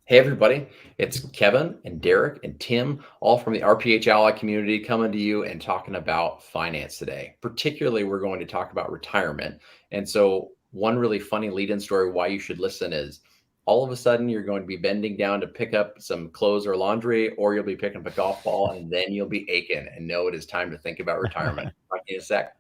Hey, everybody. It's Kevin and Derek and Tim, all from the RPH Ally community, coming to you and talking about finance today. Particularly, we're going to talk about retirement. And so, one really funny lead in story why you should listen is all of a sudden you're going to be bending down to pick up some clothes or laundry, or you'll be picking up a golf ball, and then you'll be aching and know it is time to think about retirement. Talk to you in a sec.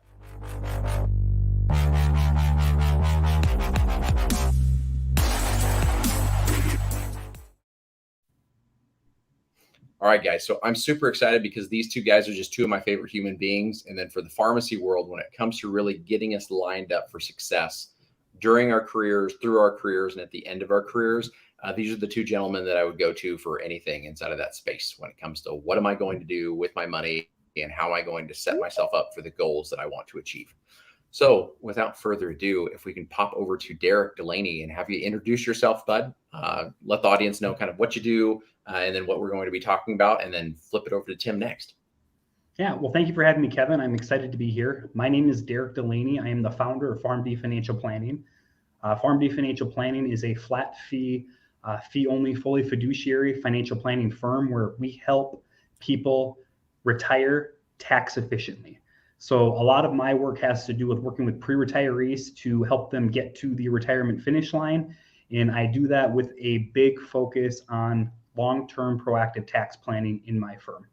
All right, guys. So I'm super excited because these two guys are just two of my favorite human beings. And then for the pharmacy world, when it comes to really getting us lined up for success during our careers, through our careers, and at the end of our careers, these are the two gentlemen that I would go to for anything inside of that space when it comes to what am I going to do with my money and how am I going to set myself up for the goals that I want to achieve. So, without further ado, if we can pop over to Derek Delaney and have you introduce yourself, bud, let the audience know kind of what you do and then what we're going to be talking about, and then flip it over to Tim next. Yeah, well, thank you for having me, Kevin. I'm excited to be here. My name is Derek Delaney. I am the founder of PharmD Financial Planning. PharmD Financial Planning is a flat fee, fee-only, fully fiduciary financial planning firm where we help people retire tax efficiently. So a lot of my work has to do with working with pre-retirees to help them get to the retirement finish line. And I do that with a big focus on long-term proactive tax planning in my firm.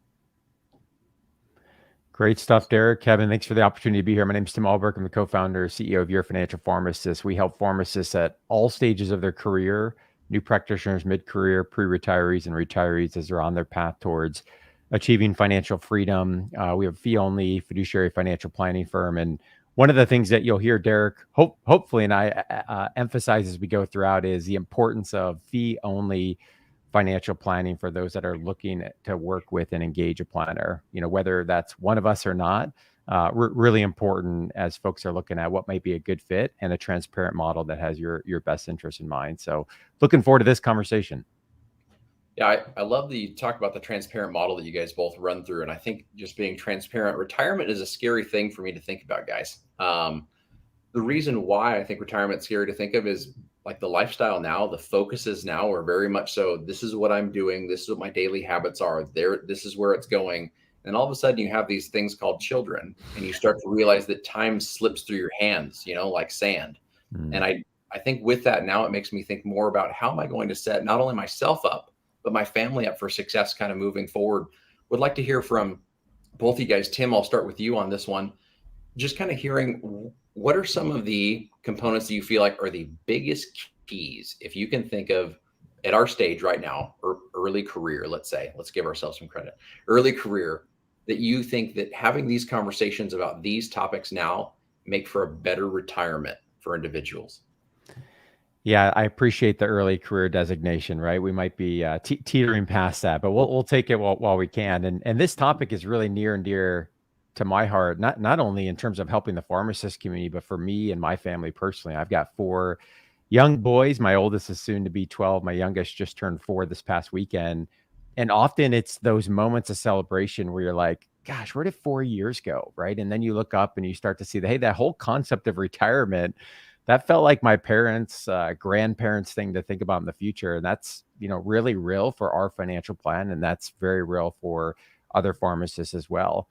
Great stuff, Derek. Kevin, thanks for the opportunity to be here. My name is Tim Alberg. I'm the co-founder, CEO of Your Financial Pharmacist. We help pharmacists at all stages of their career, new practitioners, mid-career, pre-retirees, and retirees as they're on their path towards achieving financial freedom. We have a fee-only fiduciary financial planning firm. And one of the things that you'll hear Derek, hopefully, and I emphasize as we go throughout is the importance of fee-only financial planning for those that are looking to work with and engage a planner, whether that's one of us or not, really important as folks are looking at what might be a good fit and a transparent model that has your best interest in mind. So looking forward to this conversation. Yeah, I love that you talk about the transparent model that you guys both run through. And I think just being transparent, retirement is a scary thing for me to think about, guys. The reason why I think retirement is scary to think of is like the lifestyle now, the focuses now are very much so, this is what I'm doing. This is what my daily habits are there. This is where it's going. And all of a sudden you have these things called children and you start to realize that time slips through your hands, like sand. And I think with that now, it makes me think more about how am I going to set not only myself up, but my family up for success kind of moving forward. Would like to hear from both of you guys. Tim, I'll start with you on this one. Just kind of hearing what are some of the components that you feel like are the biggest keys, if you can think of at our stage right now, or early career, let's give ourselves some credit, early career, that you think that having these conversations about these topics now make for a better retirement for individuals? Yeah, I appreciate the early career designation, right? We might be teetering past that, but we'll take it while we can. And this topic is really near and dear to my heart, not only in terms of helping the pharmacist community, but for me and my family personally. I've got 4 young boys. My oldest is soon to be 12. My youngest just turned 4 this past weekend. And often it's those moments of celebration where you're like, gosh, where did 4 years go, right? And then you look up and you start to see that, hey, that whole concept of retirement, that felt like my parents, grandparents thing to think about in the future. And that's, really real for our financial plan. And that's very real for other pharmacists as well.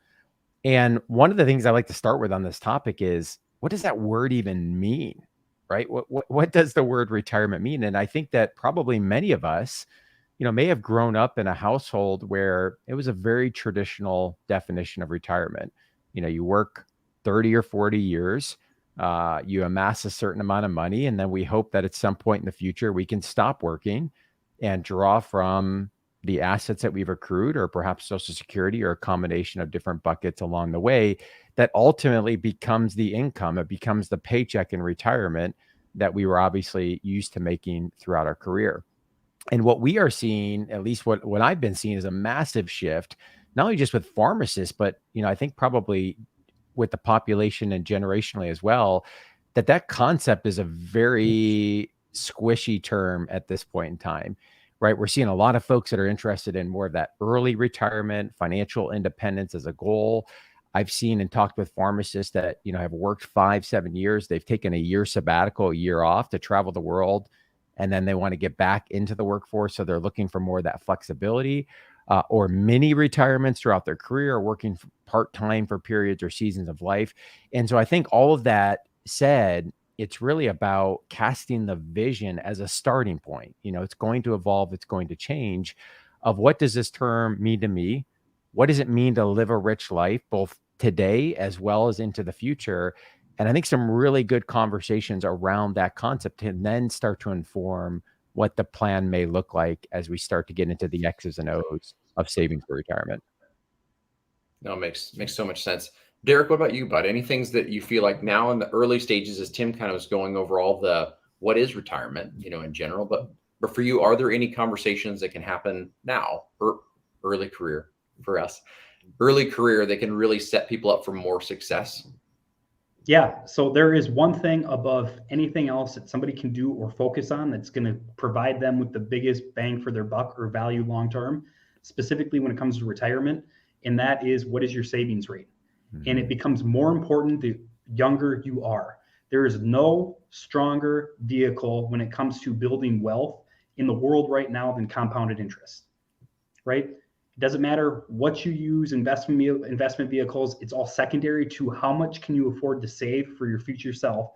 And one of the things I like to start with on this topic is, what does that word even mean, right? What does the word retirement mean? And I think that probably many of us, may have grown up in a household where it was a very traditional definition of retirement. You work 30 or 40 years, you amass a certain amount of money, and then we hope that at some point in the future, we can stop working and draw from the assets that we've accrued, or perhaps Social Security, or a combination of different buckets along the way, that ultimately becomes the income. It becomes the paycheck in retirement that we were obviously used to making throughout our career. And what we are seeing, at least what I've been seeing, is a massive shift, not only just with pharmacists, but, I think probably with the population and generationally as well, that concept is a very squishy term at this point in time. Right. We're seeing a lot of folks that are interested in more of that early retirement, financial independence as a goal. I've seen and talked with pharmacists that, have worked 5-7 years. They've taken a year sabbatical, a year off to travel the world and then they want to get back into the workforce. So they're looking for more of that flexibility, or mini retirements throughout their career, or working part-time for periods or seasons of life. And so I think all of that said, it's really about casting the vision as a starting point. It's going to evolve, it's going to change, of what does this term mean to me? What does it mean to live a rich life, both today as well as into the future? And I think some really good conversations around that concept can then start to inform what the plan may look like as we start to get into the X's and O's of saving for retirement. No, makes so much sense. Derek, what about you, bud? Any things that you feel like now in the early stages, as Tim kind of was going over all the what is retirement, in general, but for you, are there any conversations that can happen now, or early career for us, early career that can really set people up for more success? Yeah. So there is one thing above anything else that somebody can do or focus on that's going to provide them with the biggest bang for their buck or value long term, specifically when it comes to retirement. And that is, what is your savings rate? And it becomes more important the younger you are. There is no stronger vehicle when it comes to building wealth in the world right now than compounded interest, right? It doesn't matter what you use, investment vehicles, it's all secondary to how much can you afford to save for your future self.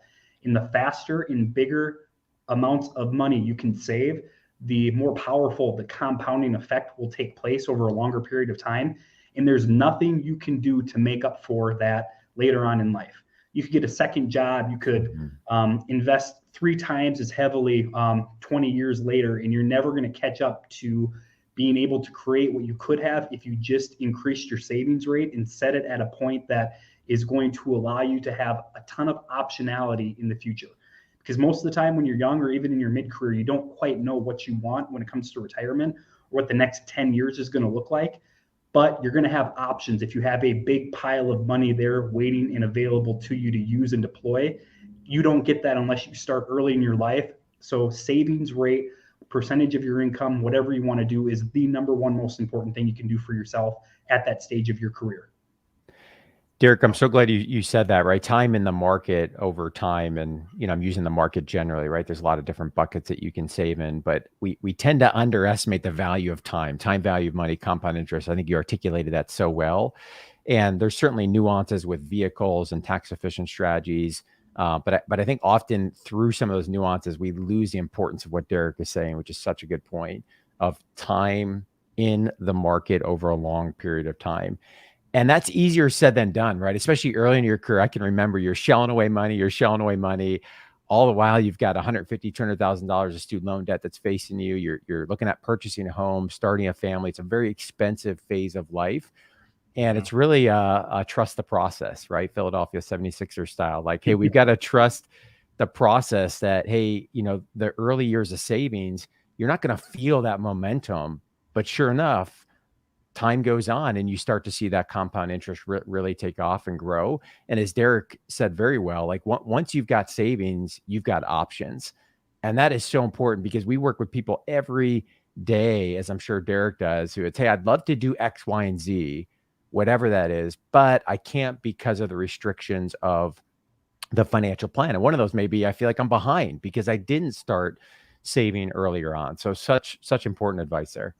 And the faster and bigger amounts of money you can save, the more powerful the compounding effect will take place over a longer period of time. And there's nothing you can do to make up for that later on in life. You could get a second job, you could invest 3 times as heavily 20 years later, and you're never going to catch up to being able to create what you could have if you just increased your savings rate and set it at a point that is going to allow you to have a ton of optionality in the future. Because most of the time when you're young, or even in your mid-career, you don't quite know what you want when it comes to retirement, or what the next 10 years is going to look like. But you're going to have options. If you have a big pile of money there waiting and available to you to use and deploy, you don't get that unless you start early in your life. So savings rate, percentage of your income, whatever you want to do, is the number one most important thing you can do for yourself at that stage of your career. Derek, I'm so glad you said that, right? Time in the market over time. And, I'm using the market generally, right? There's a lot of different buckets that you can save in, but we tend to underestimate the value of time value of money, compound interest. I think you articulated that so well. And there's certainly nuances with vehicles and tax efficient strategies. But I think often through some of those nuances, we lose the importance of what Derek is saying, which is such a good point, of time in the market over a long period of time. And that's easier said than done, right? Especially early in your career. I can remember you're shelling away money. All the while you've got $150,000, $200,000 of student loan debt that's facing you. You're looking at purchasing a home, starting a family. It's a very expensive phase of life. And it's really a trust the process, right? Philadelphia 76ers style. Like, hey, we've got to trust the process that, hey, the early years of savings, you're not going to feel that momentum. But sure enough, time goes on and you start to see that compound interest really take off and grow. And as Derek said very well, like once you've got savings, you've got options. And that is so important, because we work with people every day, as I'm sure Derek does, who it's, hey, I'd love to do X, Y, and Z, whatever that is, but I can't because of the restrictions of the financial plan. And one of those may be, I feel like I'm behind because I didn't start saving earlier on. So such important advice there.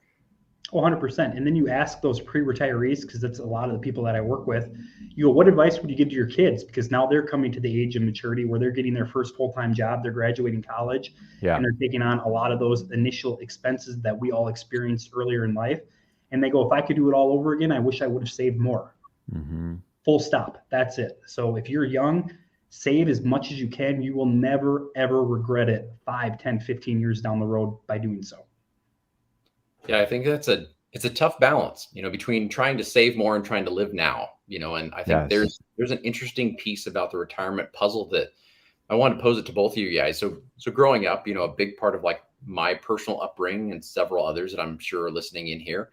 100%. And then you ask those pre-retirees, because that's a lot of the people that I work with, you go, what advice would you give to your kids? Because now they're coming to the age of maturity where they're getting their first full-time job, they're graduating college, and they're taking on a lot of those initial expenses that we all experienced earlier in life. And they go, if I could do it all over again, I wish I would have saved more. Full stop. That's it. So if you're young, save as much as you can. You will never, ever regret it 5, 10, 15 years down the road by doing so. Yeah, I think it's a tough balance, between trying to save more and trying to live now, and I think there's an interesting piece about the retirement puzzle that I want to pose it to both of you guys. So growing up, a big part of like my personal upbringing and several others that I'm sure are listening in here,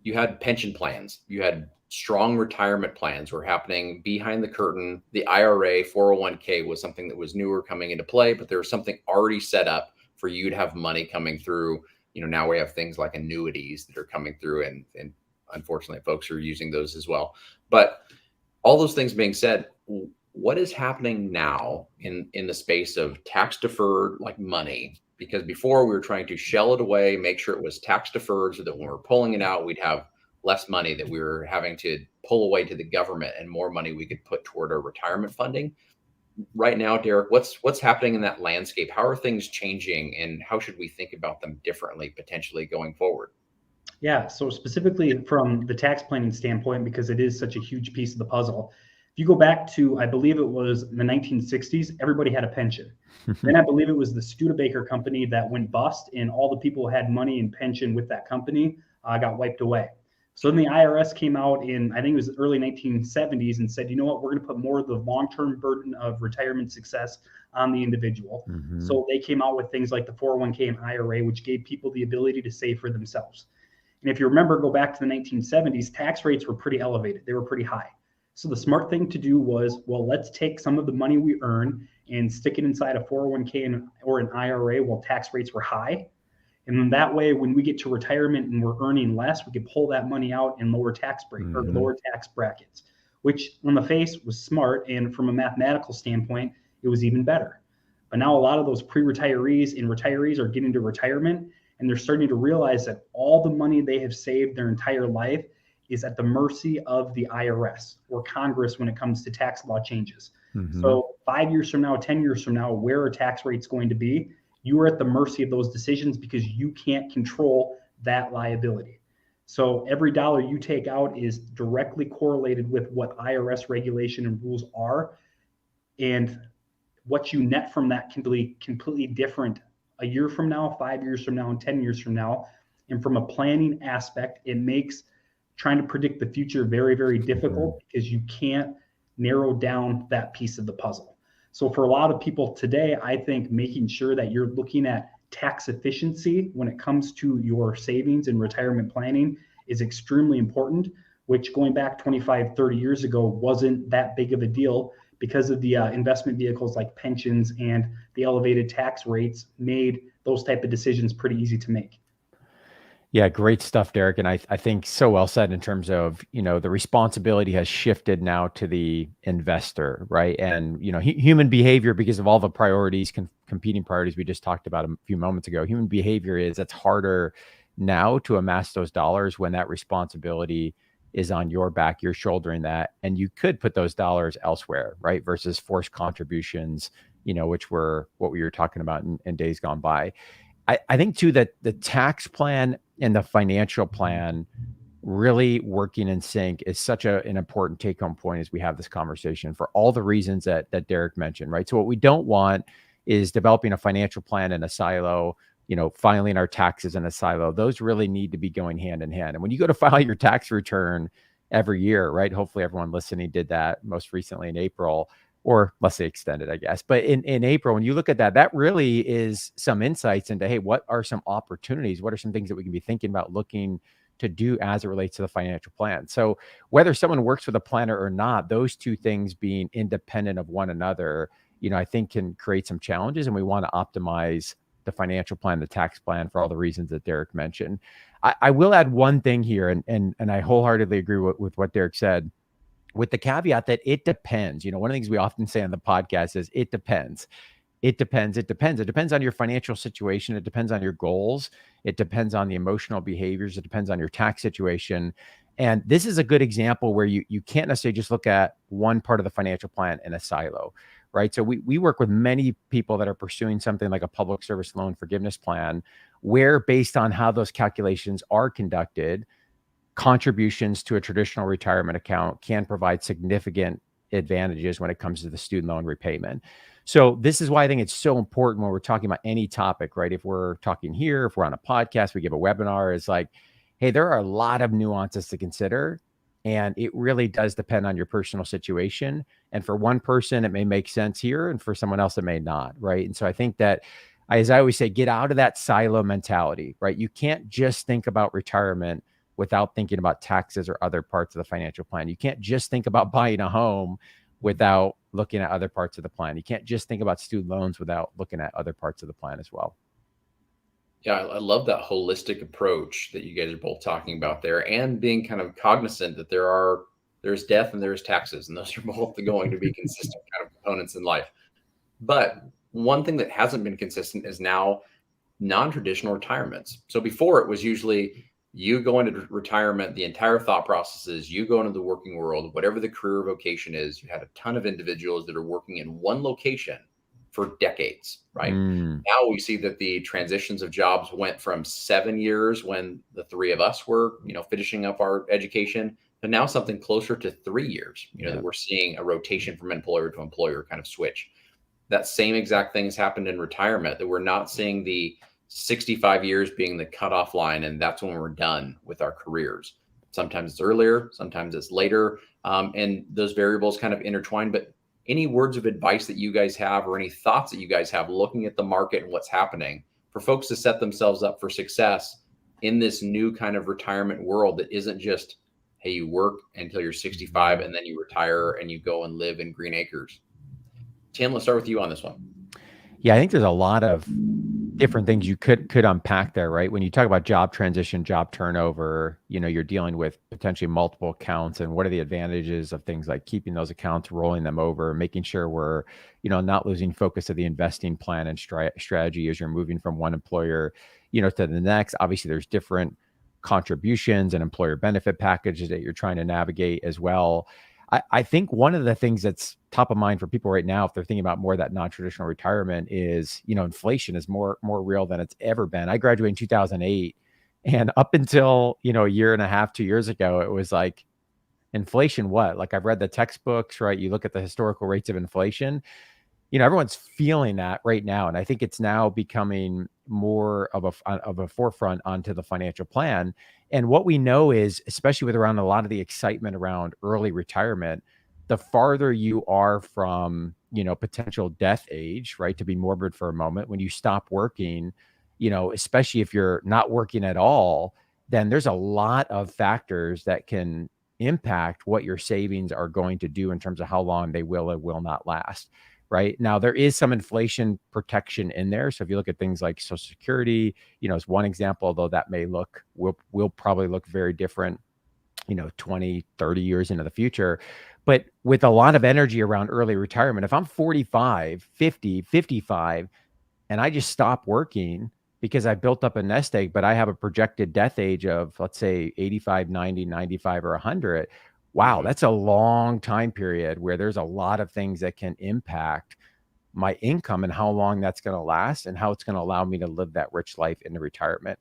you had pension plans, you had strong retirement plans were happening behind the curtain. The IRA, 401k was something that was newer coming into play, but there was something already set up for you to have money coming through. Now we have things like annuities that are coming through, and unfortunately folks are using those as well. But all those things being said, what is happening now in the space of tax deferred like money because before we were trying to shell it away, make sure it was tax deferred so that when we're pulling it out, we'd have less money that we were having to pull away to the government and more money we could put toward our retirement funding. Right now, Derek, what's happening in that landscape? How are things changing, and how should we think about them differently potentially going forward? Yeah, so specifically from the tax planning standpoint, because it is such a huge piece of the puzzle, if you go back to, I believe it was the 1960s, everybody had a pension. Then I believe it was the Studebaker company that went bust, and all the people who had money and pension with that company got wiped away. So then the IRS came out in, I think it was the early 1970s, and said, you know what, we're going to put more of the long-term burden of retirement success on the individual. So they came out with things like the 401k and IRA, which gave people the ability to save for themselves. And if you remember, go back to the 1970s, tax rates were pretty elevated. They were pretty high. So the smart thing to do was, well, let's take some of the money we earn and stick it inside a 401k or an IRA while tax rates were high. And then that way, when we get to retirement and we're earning less, we can pull that money out in lower tax brackets, which on the face was smart. And from a mathematical standpoint, it was even better. But now a lot of those pre-retirees and retirees are getting to retirement, and they're starting to realize that all the money they have saved their entire life is at the mercy of the IRS or Congress when it comes to tax law changes. So 5 years from now, 10 years from now, where are tax rates going to be? You are at the mercy of those decisions because you can't control that liability. So every dollar you take out is directly correlated with what IRS regulation and rules are. And what you net from that can be completely different a year from now, 5 years from now, and 10 years from now. And from a planning aspect, it makes trying to predict the future very, very difficult because you can't narrow down that piece of the puzzle. So for a lot of people today, I think making sure that you're looking at tax efficiency when it comes to your savings and retirement planning is extremely important, which going back 25, 30 years ago wasn't that big of a deal because of the investment vehicles like pensions and the elevated tax rates made those type of decisions pretty easy to make. Yeah, great stuff, Derek. And I think so well said in terms of, the responsibility has shifted now to the investor, right? And, human behavior, because of all the priorities, competing priorities we just talked about a few moments ago, human behavior it's harder now to amass those dollars when that responsibility is on your back, you're shouldering that, and you could put those dollars elsewhere, right? Versus forced contributions, which were what we were talking about in days gone by. I think too that the tax plan and the financial plan really working in sync is such an important take-home point as we have this conversation for all the reasons that Derek mentioned, right? So what we don't want is developing a financial plan in a silo, filing our taxes in a silo. Those really need to be going hand in hand. And when you go to file your tax return every year, right? Hopefully everyone listening did that most recently in April, or let's say extended, I guess. But in April, when you look at that really is some insights into, hey, what are some opportunities? What are some things that we can be thinking about looking to do as it relates to the financial plan? So whether someone works with a planner or not, those two things being independent of one another, I think can create some challenges. And we want to optimize the financial plan, the tax plan for all the reasons that Derek mentioned. I will add one thing here, and I wholeheartedly agree with what Derek said, with the caveat that it depends. One of the things we often say on the podcast is it depends. It depends. It depends. It depends on your financial situation. It depends on your goals. It depends on the emotional behaviors. It depends on your tax situation. And this is a good example where you can't necessarily just look at one part of the financial plan in a silo, right? So we work with many people that are pursuing something like a public service loan forgiveness plan, where based on how those calculations are conducted, contributions to a traditional retirement account can provide significant advantages when it comes to the student loan repayment. So this is why I think it's so important when we're talking about any topic, right? If we're talking here, if we're on a podcast, we give a webinar, it's like, hey, there are a lot of nuances to consider. And it really does depend on your personal situation. And for one person, it may make sense here, and for someone else, it may not, right? And so I think that, as I always say, get out of that silo mentality, right? You can't just think about retirement without thinking about taxes or other parts of the financial plan. You can't just think about buying a home without looking at other parts of the plan. You can't just think about student loans without looking at other parts of the plan as well. Yeah, I love that holistic approach that you guys are both talking about there, and being kind of cognizant that there's death and there's taxes, and those are both going to be consistent kind of components in life. But one thing that hasn't been consistent is now non-traditional retirements. So before it was usually you go into retirement, the entire thought process is you go into the working world, whatever the career vocation is. You had a ton of individuals that are working in one location for decades, right? Now we see that the transitions of jobs went from 7 years when the three of us were, finishing up our education, to now something closer to 3 years, that we're seeing a rotation from employer to employer kind of switch. That same exact thing has happened in retirement, that we're not seeing the 65 years being the cutoff line, and that's when we're done with our careers. Sometimes it's earlier, sometimes it's later, and those variables kind of intertwine. But any words of advice that you guys have, or any thoughts that you guys have looking at the market and what's happening for folks to set themselves up for success in this new kind of retirement world that isn't just, hey, you work until you're 65 and then you retire and you go and live in green acres? Tim, let's start with you on this one. Yeah, I think there's a lot of different things you could unpack there, right? When you talk about job transition, job turnover, you're dealing with potentially multiple accounts, and what are the advantages of things like keeping those accounts, rolling them over, making sure we're, not losing focus of the investing plan and strategy as you're moving from one employer, to the next. Obviously, there's different contributions and employer benefit packages that you're trying to navigate as well. I think one of the things that's top of mind for people right now, if they're thinking about more of that non-traditional retirement, is, inflation is more real than it's ever been. I graduated in 2008, and up until, a year and a half, 2 years ago, it was like, inflation what? Like, I've read the textbooks, right? You look at the historical rates of inflation, everyone's feeling that right now. And I think it's now becoming more of a forefront onto the financial plan. And what we know is, especially with around a lot of the excitement around early retirement, the farther you are from, potential death age, right? To be morbid for a moment, when you stop working, especially if you're not working at all, then there's a lot of factors that can impact what your savings are going to do in terms of how long they will or will not last. Right now, there is some inflation protection in there. So if you look at things like Social Security, as one example, although that may will probably look very different, 20, 30 years into the future. But with a lot of energy around early retirement, if I'm 45, 50, 55, and I just stop working because I built up a nest egg, but I have a projected death age of, let's say, 85, 90, 95, or 100, wow, that's a long time period where there's a lot of things that can impact my income and how long that's going to last and how it's going to allow me to live that rich life into retirement.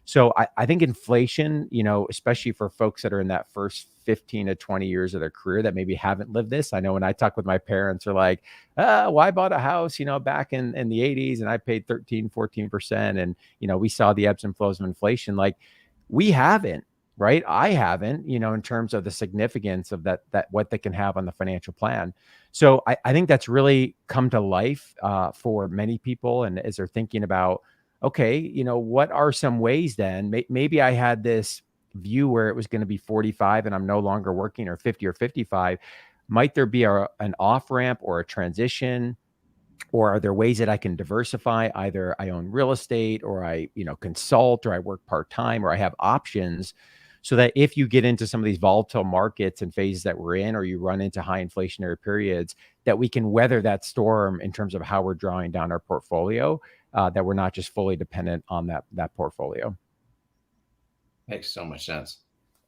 So I think inflation, especially for folks that are in that first 15 to 20 years of their career that maybe haven't lived this. I know when I talk with my parents, are like, well, I bought a house, back in the 80s, and I paid 13, 14%. And, we saw the ebbs and flows of inflation. Like, we haven't. Right. I haven't, in terms of the significance of that what they can have on the financial plan. So I think that's really come to life for many people. And as they're thinking about, okay, what are some ways then? Maybe I had this view where it was going to be 45 and I'm no longer working, or 50 or 55. Might there be an off ramp or a transition? Or are there ways that I can diversify? Either I own real estate, or I, consult, or I work part-time, or I have options, so that if you get into some of these volatile markets and phases that we're in, or you run into high inflationary periods, that we can weather that storm in terms of how we're drawing down our portfolio, that we're not just fully dependent on that portfolio. Makes so much sense.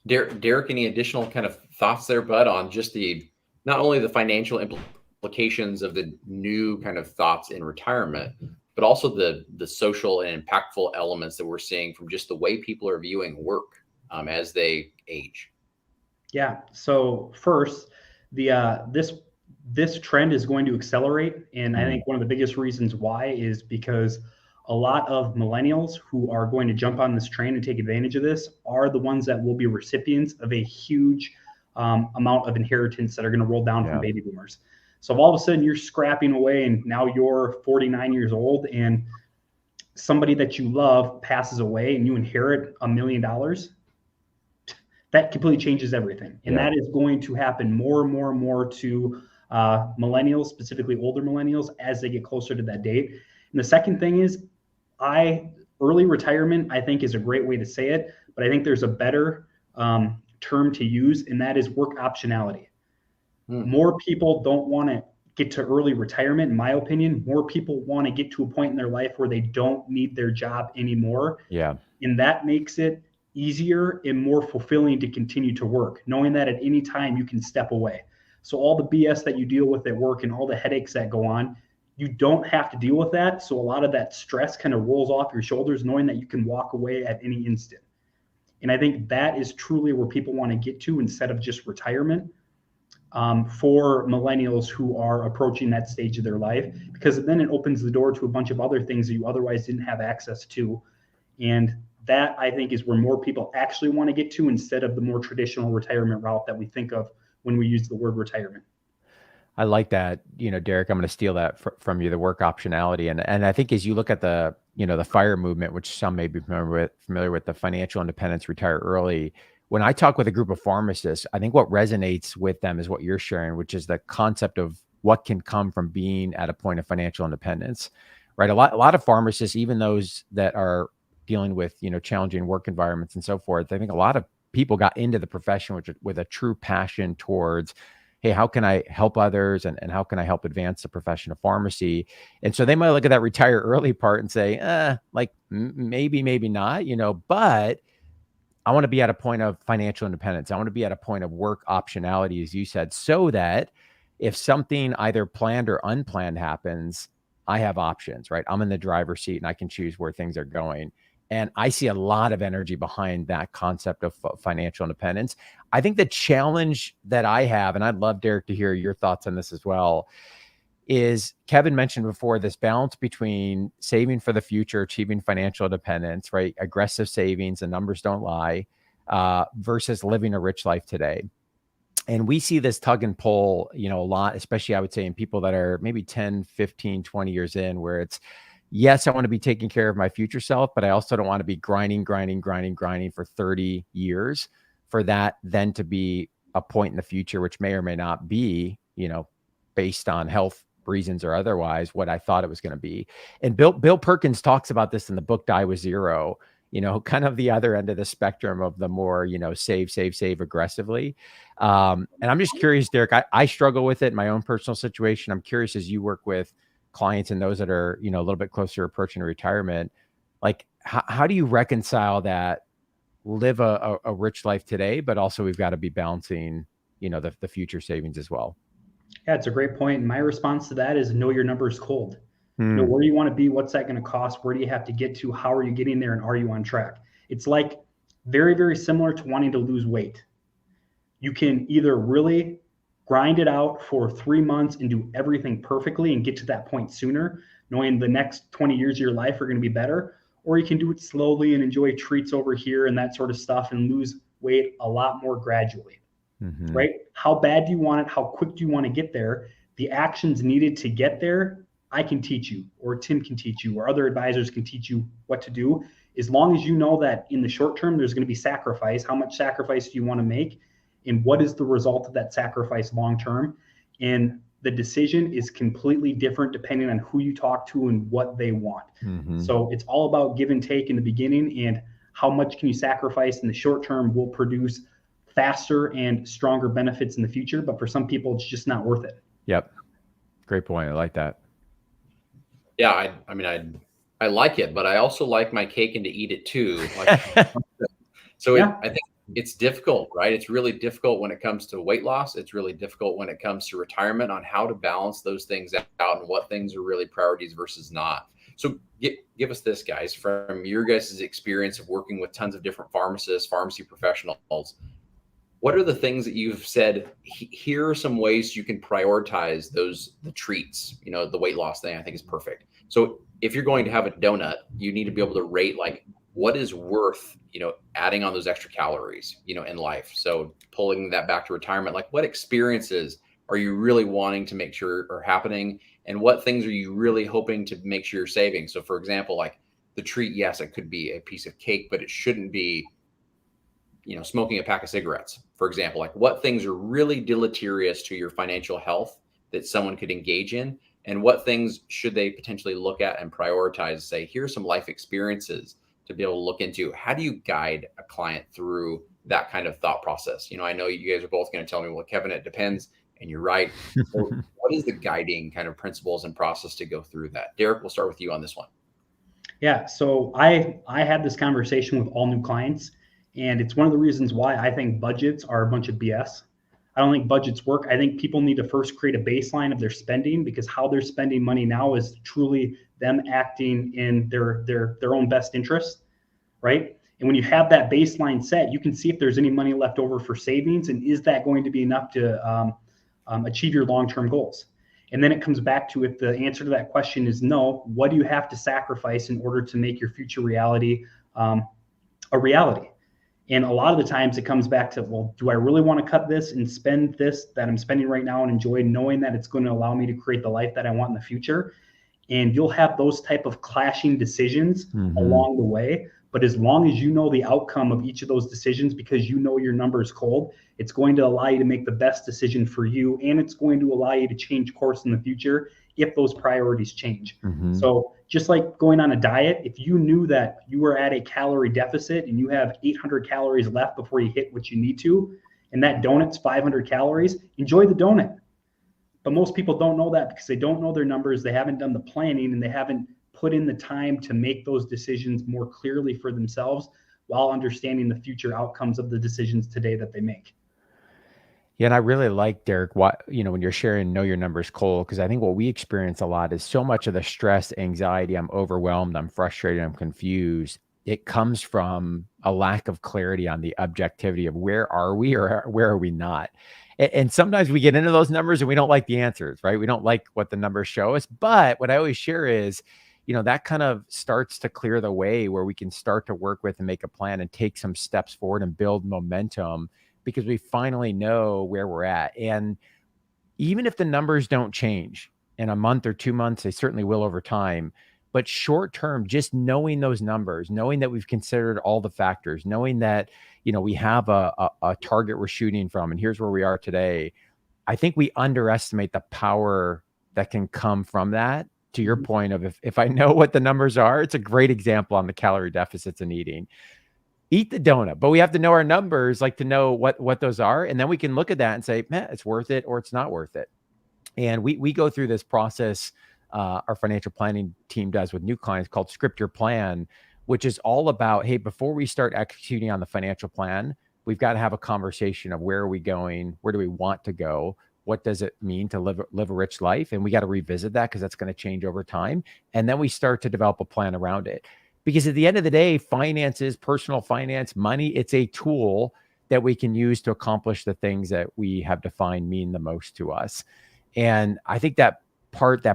Derek, any additional kind of thoughts there, bud, on just not only the financial implications of the new kind of thoughts in retirement, but also the social and impactful elements that we're seeing from just the way people are viewing work as they age? Yeah. So first, this trend is going to accelerate, and I think one of the biggest reasons why is because a lot of millennials who are going to jump on this train and take advantage of this are the ones that will be recipients of a huge amount of inheritance that are going to roll down from baby boomers. So all of a sudden you're scrapping away, and now you're 49 years old, and somebody that you love passes away and you inherit $1 million. That completely changes everything. And that is going to happen more and more and more to millennials, specifically older millennials, as they get closer to that date. And the second thing is, early retirement, I think, is a great way to say it, but I think there's a better term to use, and that is work optionality. More people don't want to get to early retirement, in my opinion, more people want to get to a point in their life where they don't need their job anymore. Yeah. And that makes it easier and more fulfilling to continue to work, knowing that at any time you can step away. So all the BS that you deal with at work and all the headaches that go on, you don't have to deal with that. So a lot of that stress kind of rolls off your shoulders, knowing that you can walk away at any instant. And I think that is truly where people want to get to instead of just retirement. For millennials who are approaching that stage of their life, because then it opens the door to a bunch of other things that you otherwise didn't have access to. And that, I think, is where more people actually want to get to instead of the more traditional retirement route that we think of when we use the word retirement. I like that, Derek. I'm going to steal that from you, the work optionality, and I think as you look at the the FIRE movement, which some may be familiar with the financial independence, retire early. When I talk with a group of pharmacists, I think what resonates with them is what you're sharing, which is the concept of what can come from being at a point of financial independence, right? A lot of pharmacists, even those that are dealing with challenging work environments and so forth, I think a lot of people got into the profession with a true passion towards, hey, how can I help others and how can I help advance the profession of pharmacy? And so they might look at that retire early part and say, maybe not, but I want to be at a point of financial independence. I want to be at a point of work optionality, as you said, so that if something either planned or unplanned happens, I have options, right? I'm in the driver's seat and I can choose where things are going. And I see a lot of energy behind that concept of financial independence. I think the challenge that I have, and I'd love, Derek, to hear your thoughts on this as well, is Kevin mentioned before this balance between saving for the future, achieving financial independence, right? Aggressive savings, the numbers don't lie, versus living a rich life today. And we see this tug and pull, a lot, especially I would say in people that are maybe 10, 15, 20 years in, where it's, yes, I want to be taking care of my future self, but I also don't want to be grinding for 30 years for that then to be a point in the future, which may or may not be, based on health reasons or otherwise, what I thought it was going to be. And Bill Perkins talks about this in the book, Die with Zero, kind of the other end of the spectrum of the more, save aggressively. And I'm just curious, Derek, I struggle with it in my own personal situation. I'm curious, as you work with clients and those that are, a little bit closer approaching retirement, like how do you reconcile that, live a rich life today, but also we've got to be balancing, the future savings as well? Yeah, it's a great point. And my response to that is know your numbers cold. Where do you want to be? What's that going to cost? Where do you have to get to? How are you getting there? And are you on track? It's like very, very similar to wanting to lose weight. You can either really grind it out for 3 months and do everything perfectly and get to that point sooner, knowing the next 20 years of your life are going to be better, or you can do it slowly and enjoy treats over here and that sort of stuff and lose weight a lot more gradually. Right? How bad do you want it? How quick do you want to get there? The actions needed to get there, I can teach you, or Tim can teach you, or other advisors can teach you what to do. As long as you know that in the short term, there's going to be sacrifice. How much sacrifice do you want to make? And what is the result of that sacrifice long term? And the decision is completely different depending on who you talk to and what they want. So it's all about give and take in the beginning, and how much can you sacrifice in the short term will produce faster and stronger benefits in the future. But for some people, it's just not worth it. Yep. Great point. I like that. Yeah. I like it, but I also like my cake and to eat it too. So yeah. I think it's difficult, right? It's really difficult when it comes to weight loss. It's really difficult when it comes to retirement on how to balance those things out and what things are really priorities versus not. So give us this, guys, from your guys' experience of working with tons of different pharmacists, pharmacy professionals. What are the things that you've said, here are some ways you can prioritize the treats, the weight loss thing I think is perfect. So if you're going to have a donut, you need to be able to rate like what is worth, adding on those extra calories, in life. So pulling that back to retirement, like what experiences are you really wanting to make sure are happening? And what things are you really hoping to make sure you're saving? So for example, like the treat, yes, it could be a piece of cake, but it shouldn't be, smoking a pack of cigarettes, for example. Like what things are really deleterious to your financial health that someone could engage in, and what things should they potentially look at and prioritize, say, here's some life experiences to be able to look into. How do you guide a client through that kind of thought process? I know you guys are both going to tell me, well, Kevin, it depends. And you're right. So what is the guiding kind of principles and process to go through that? Derek, we'll start with you on this one. Yeah, so I had this conversation with all new clients, and it's one of the reasons why I think budgets are a bunch of BS. I don't think budgets work. I think people need to first create a baseline of their spending, because how they're spending money now is truly them acting in their own best interest, right? And when you have that baseline set, you can see if there's any money left over for savings, and is that going to be enough to achieve your long-term goals? And then it comes back to, if the answer to that question is no, what do you have to sacrifice in order to make your future reality a reality? And a lot of the times it comes back to, well, do I really want to cut this and spend this that I'm spending right now and enjoy, knowing that it's going to allow me to create the life that I want in the future? And you'll have those type of clashing decisions along the way. But as long as you know the outcome of each of those decisions, because you know your numbers cold, it's going to allow you to make the best decision for you. And it's going to allow you to change course in the future if those priorities change. So just like going on a diet, if you knew that you were at a calorie deficit and you have 800 calories left before you hit what you need to, and that donut's 500 calories, enjoy the donut. But most people don't know that, because they don't know their numbers. They haven't done the planning, and they haven't put in the time to make those decisions more clearly for themselves, while understanding the future outcomes of the decisions today that they make. Yeah, and I really like, Derek, what, when you're sharing know your numbers cold, because I think what we experience a lot is so much of the stress, anxiety, I'm overwhelmed, I'm frustrated, I'm confused. It comes from a lack of clarity on the objectivity of where are we or where are we not. And sometimes we get into those numbers and we don't like the answers, right? We don't like what the numbers show us. But what I always share is, that kind of starts to clear the way where we can start to work with and make a plan and take some steps forward and build momentum, because we finally know where we're at. And even if the numbers don't change in a month or 2 months, they certainly will over time. But short term, just knowing those numbers, knowing that we've considered all the factors, knowing that, we have a target we're shooting from, and here's where we are today. I think we underestimate the power that can come from that. To your point of, if I know what the numbers are, it's a great example on the calorie deficits and eating. Eat the donut, but we have to know our numbers, like to know what those are. And then we can look at that and say, man, it's worth it or it's not worth it. And we go through this process, our financial planning team does with new clients, called Script Your Plan, which is all about, hey, before we start executing on the financial plan, we've got to have a conversation of where are we going? Where do we want to go? What does it mean to live a rich life? And we got to revisit that, because that's going to change over time. And then we start to develop a plan around it. Because at the end of the day, finances, personal finance, money, it's a tool that we can use to accomplish the things that we have defined mean the most to us. And I think that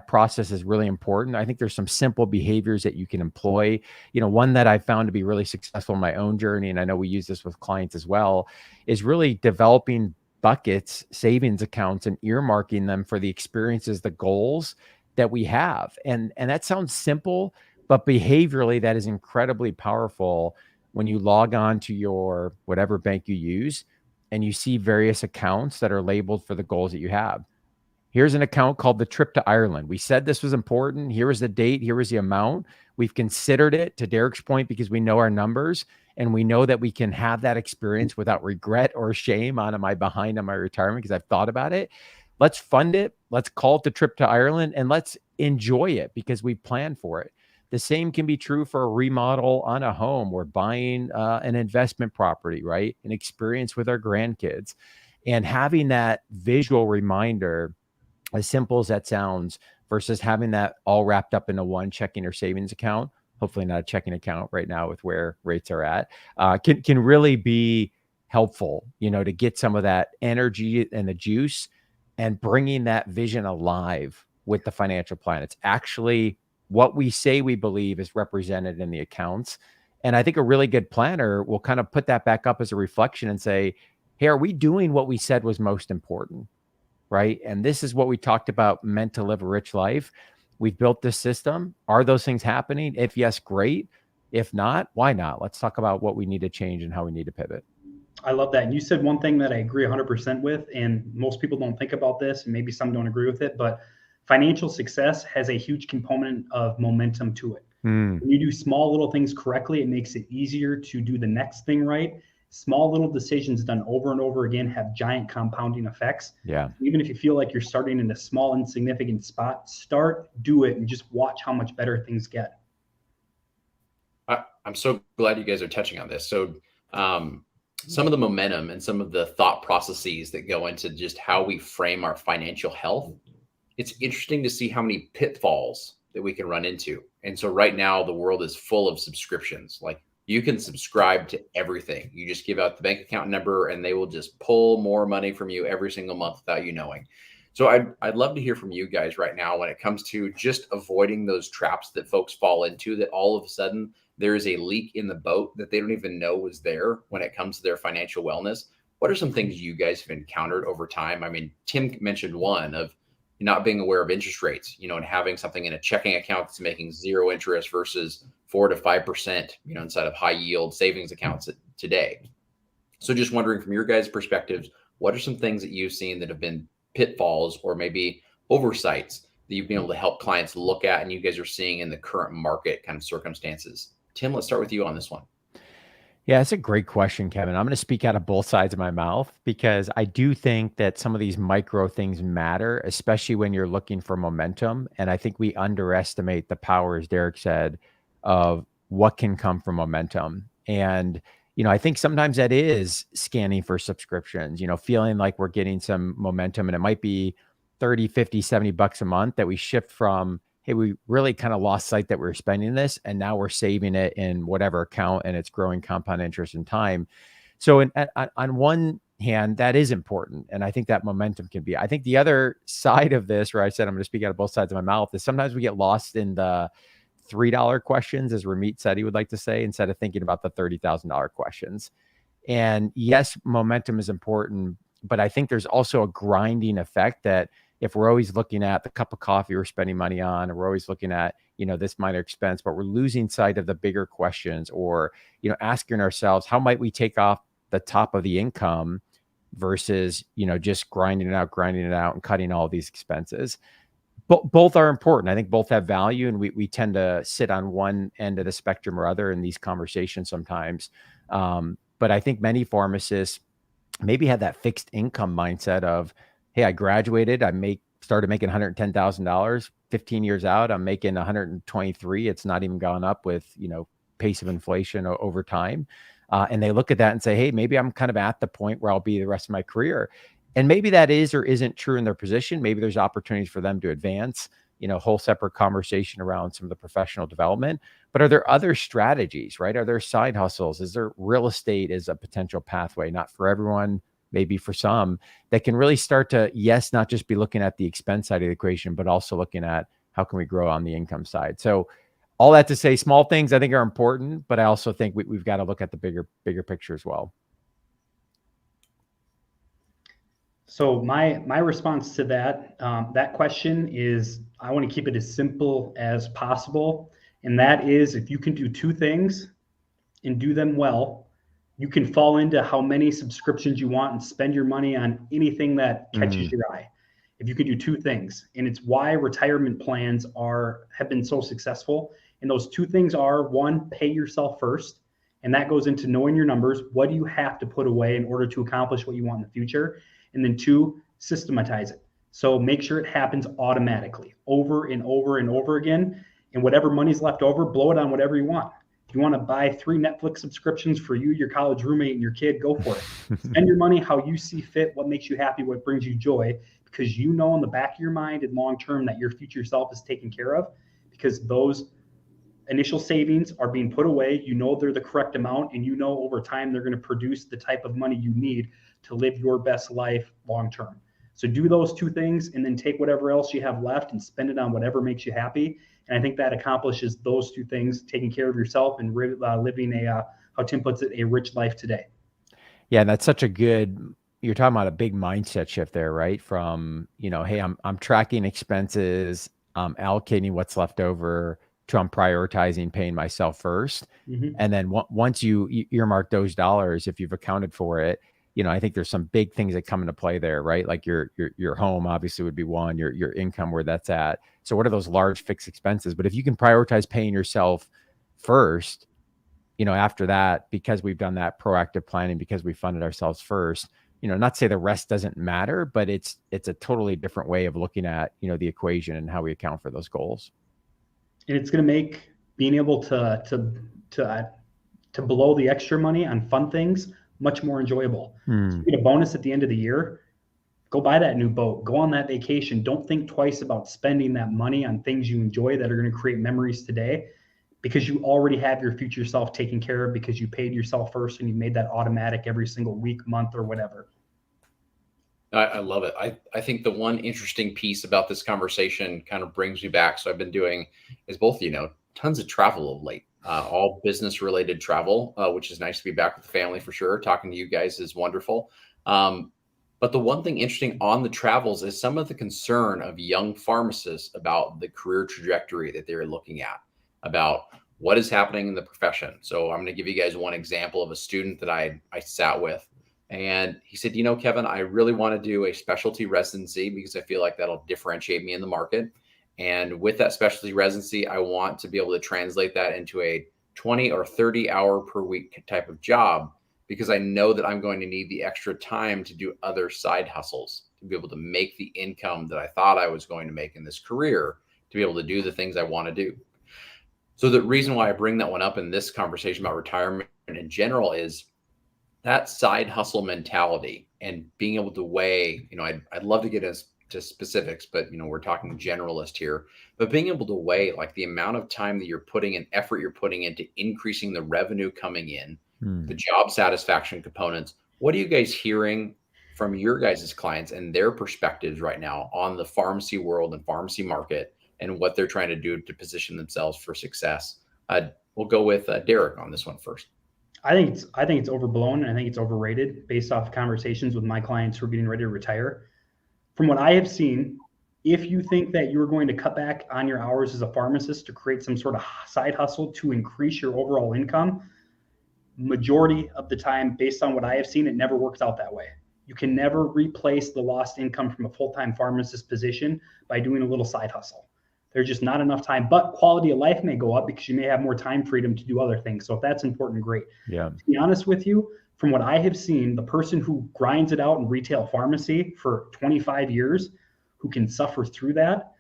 process is really important. I think there's some simple behaviors that you can employ. One that I found to be really successful in my own journey, and I know we use this with clients as well, is really developing buckets, savings accounts, and earmarking them for the experiences, the goals that we have. And that sounds simple, but behaviorally, that is incredibly powerful when you log on to your whatever bank you use and you see various accounts that are labeled for the goals that you have. Here's an account called the trip to Ireland. We said this was important. Here was the date. Here was the amount. We've considered it, to Derek's point, because we know our numbers and we know that we can have that experience without regret or shame on, am I behind on my retirement because I've thought about it. Let's fund it. Let's call it the trip to Ireland, and let's enjoy it because we planned for it. The same can be true for a remodel on a home. We're buying an investment property, right? An experience with our grandkids, and having that visual reminder, as simple as that sounds, versus having that all wrapped up into one checking or savings account, hopefully not a checking account right now with where rates are at, can really be helpful, to get some of that energy and the juice and bringing that vision alive with the financial plan. It's actually what we say we believe is represented in the accounts. And I think a really good planner will kind of put that back up as a reflection and say, hey, are we doing what we said was most important? Right. And this is what we talked about, meant to live a rich life. We've built this system. Are those things happening? If yes, great. If not, why not? Let's talk about what we need to change and how we need to pivot. I love that. And you said one thing that I agree 100% with, and most people don't think about this, and maybe some don't agree with it, but financial success has a huge component of momentum to it. When you do small little things correctly, it makes it easier to do the next thing right. Small little decisions done over and over again have giant compounding effects. Yeah. Even if you feel like you're starting in a small, insignificant spot, start, do it, and just watch how much better things get. I'm so glad you guys are touching on this. So, some of the momentum and some of the thought processes that go into just how we frame our financial health, it's interesting to see how many pitfalls that we can run into. And so right now the world is full of subscriptions. Like, you can subscribe to everything. You just give out the bank account number and they will just pull more money from you every single month without you knowing. So I'd love to hear from you guys right now when it comes to just avoiding those traps that folks fall into, that all of a sudden there is a leak in the boat that they don't even know was there when it comes to their financial wellness. What are some things you guys have encountered over time? I mean, Tim mentioned one of not being aware of interest rates, and having something in a checking account that's making 0 interest versus 4 to 5%, inside of high yield savings accounts today. So just wondering from your guys' perspectives, what are some things that you've seen that have been pitfalls or maybe oversights that you've been able to help clients look at and you guys are seeing in the current market kind of circumstances? Tim, let's start with you on this one. Yeah, that's a great question, Kevin. I'm going to speak out of both sides of my mouth because I do think that some of these micro things matter, especially when you're looking for momentum. And I think we underestimate the power, as Derek said, of what can come from momentum. And, I think sometimes that is scanning for subscriptions, feeling like we're getting some momentum, and it might be 30, 50, 70 bucks a month that we shift from, hey, we really kind of lost sight that we were spending this, and now we're saving it in whatever account, and it's growing compound interest in time. So on one hand, that is important. And I think that momentum can be. I think the other side of this, where I said I'm going to speak out of both sides of my mouth, is sometimes we get lost in the $3 questions, as Ramit said he would like to say, instead of thinking about the $30,000 questions. And yes, momentum is important, but I think there's also a grinding effect that if we're always looking at the cup of coffee we're spending money on, or we're always looking at, this minor expense, but we're losing sight of the bigger questions, or, asking ourselves, how might we take off the top of the income versus, just grinding it out and cutting all these expenses. Both are important. I think both have value, and we tend to sit on one end of the spectrum or other in these conversations sometimes. But I think many pharmacists maybe have that fixed income mindset of, hey, I graduated, started making $110,000, 15 years out, I'm making 123. It's not even gone up with, pace of inflation over time. And they look at that and say, hey, maybe I'm kind of at the point where I'll be the rest of my career. And maybe that is or isn't true in their position. Maybe there's opportunities for them to advance, whole separate conversation around some of the professional development. But are there other strategies, right? Are there side hustles? Is there real estate as a potential pathway? Not for everyone, maybe for some, that can really start to, yes, not just be looking at the expense side of the equation, but also looking at how can we grow on the income side. So all that to say, small things I think are important, but I also think we've got to look at the bigger picture as well. So my response to that question is, I want to keep it as simple as possible. And that is, if you can do two things and do them well, you can fall into how many subscriptions you want and spend your money on anything that catches your eye. If you can do two things, and it's why retirement plans have been so successful. And those two things are, one, pay yourself first. And that goes into knowing your numbers. What do you have to put away in order to accomplish what you want in the future? And then two, systematize it. So make sure it happens automatically over and over and over again. And whatever money's left over, blow it on whatever you want. If you want to buy 3 Netflix subscriptions for you, your college roommate, and your kid, go for it. Spend your money how you see fit, what makes you happy, what brings you joy, because in the back of your mind and long term that your future self is taken care of, because those initial savings are being put away. They're the correct amount, and over time they're going to produce the type of money you need to live your best life long term. So do those two things, and then take whatever else you have left and spend it on whatever makes you happy. And I think that accomplishes those two things: taking care of yourself and living how Tim puts it, a rich life today. Yeah, that's such a good. You're talking about a big mindset shift there, right? From hey, I'm tracking expenses, I'm allocating what's left over, to I'm prioritizing paying myself first. Mm-hmm. And then once you earmark those dollars, if you've accounted for it, I think there's some big things that come into play there, right? Like your home obviously would be one, your income, where that's at. So what are those large fixed expenses? But if you can prioritize paying yourself first, after that, because we've done that proactive planning, because we funded ourselves first, not to say the rest doesn't matter, but it's a totally different way of looking at, the equation and how we account for those goals. And it's going to make being able to blow the extra money on fun things much more enjoyable. So you get a bonus at the end of the year. Go buy that new boat. Go on that vacation. Don't think twice about spending that money on things you enjoy that are going to create memories today, because you already have your future self taken care of, because you paid yourself first and you made that automatic every single week, month, or whatever. I love it. I think the one interesting piece about this conversation kind of brings me back. So I've been doing, as both of you know, tons of travel of late, all business related travel, which is nice to be back with the family for sure. Talking to you guys is wonderful. But the one thing interesting on the travels is some of the concern of young pharmacists about the career trajectory that they're looking at, about what is happening in the profession. So I'm going to give you guys one example of a student that I sat with. And he said, Kevin, I really want to do a specialty residency because I feel like that'll differentiate me in the market. And with that specialty residency, I want to be able to translate that into a 20 or 30 hour per week type of job, because I know that I'm going to need the extra time to do other side hustles to be able to make the income that I thought I was going to make in this career, to be able to do the things I want to do. So the reason why I bring that one up in this conversation about retirement in general is that side hustle mentality and being able to weigh, I'd love to get into specifics, but we're talking generalist here, but being able to weigh like the amount of time that you're putting in, effort you're putting into increasing the revenue coming in, the job satisfaction components. What are you guys hearing from your guys' clients and their perspectives right now on the pharmacy world and pharmacy market and what they're trying to do to position themselves for success? We'll go with Derek on this one first. I think it's overblown, and I think it's overrated based off conversations with my clients who are getting ready to retire. From what I have seen, if you think that you're going to cut back on your hours as a pharmacist to create some sort of side hustle to increase your overall income, majority of the time, based on what I have seen, it never works out that way. You can never replace the lost income from a full-time pharmacist position by doing a little side hustle. There's just not enough time, but quality of life may go up because you may have more time freedom to do other things. So if that's important, great. Yeah. To be honest with you, from what I have seen, the person who grinds it out in retail pharmacy for 25 years, who can suffer through that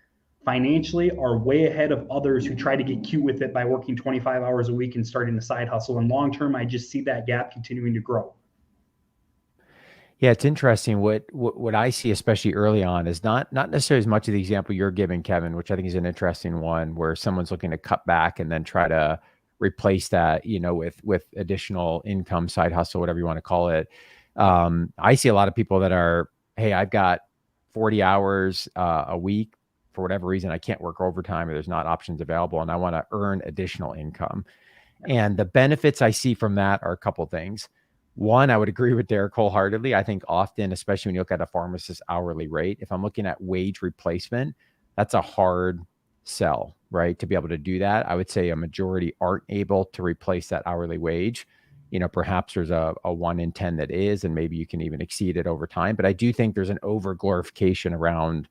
financially, are way ahead of others who try to get cute with it by working 25 hours a week and starting the side hustle. And long term, I just see that gap continuing to grow. Yeah, it's interesting. What I see, especially early on, is not necessarily as much of the example you're giving, Kevin, which I think is an interesting one, where someone's looking to cut back and then try to replace that, with additional income, side hustle, whatever you want to call it. I see a lot of people that are, hey, I've got 40 hours a week. For whatever reason, I can't work overtime, or there's not options available, and I want to earn additional income. And the benefits I see from that are a couple of things. One, I would agree with Derek wholeheartedly. I think often, especially when you look at a pharmacist's hourly rate, if I'm looking at wage replacement, that's a hard sell, right? To be able to do that, I would say a majority aren't able to replace that hourly wage. Perhaps there's a 1 in 10 that is, and maybe you can even exceed it over time. But I do think there's an over glorification around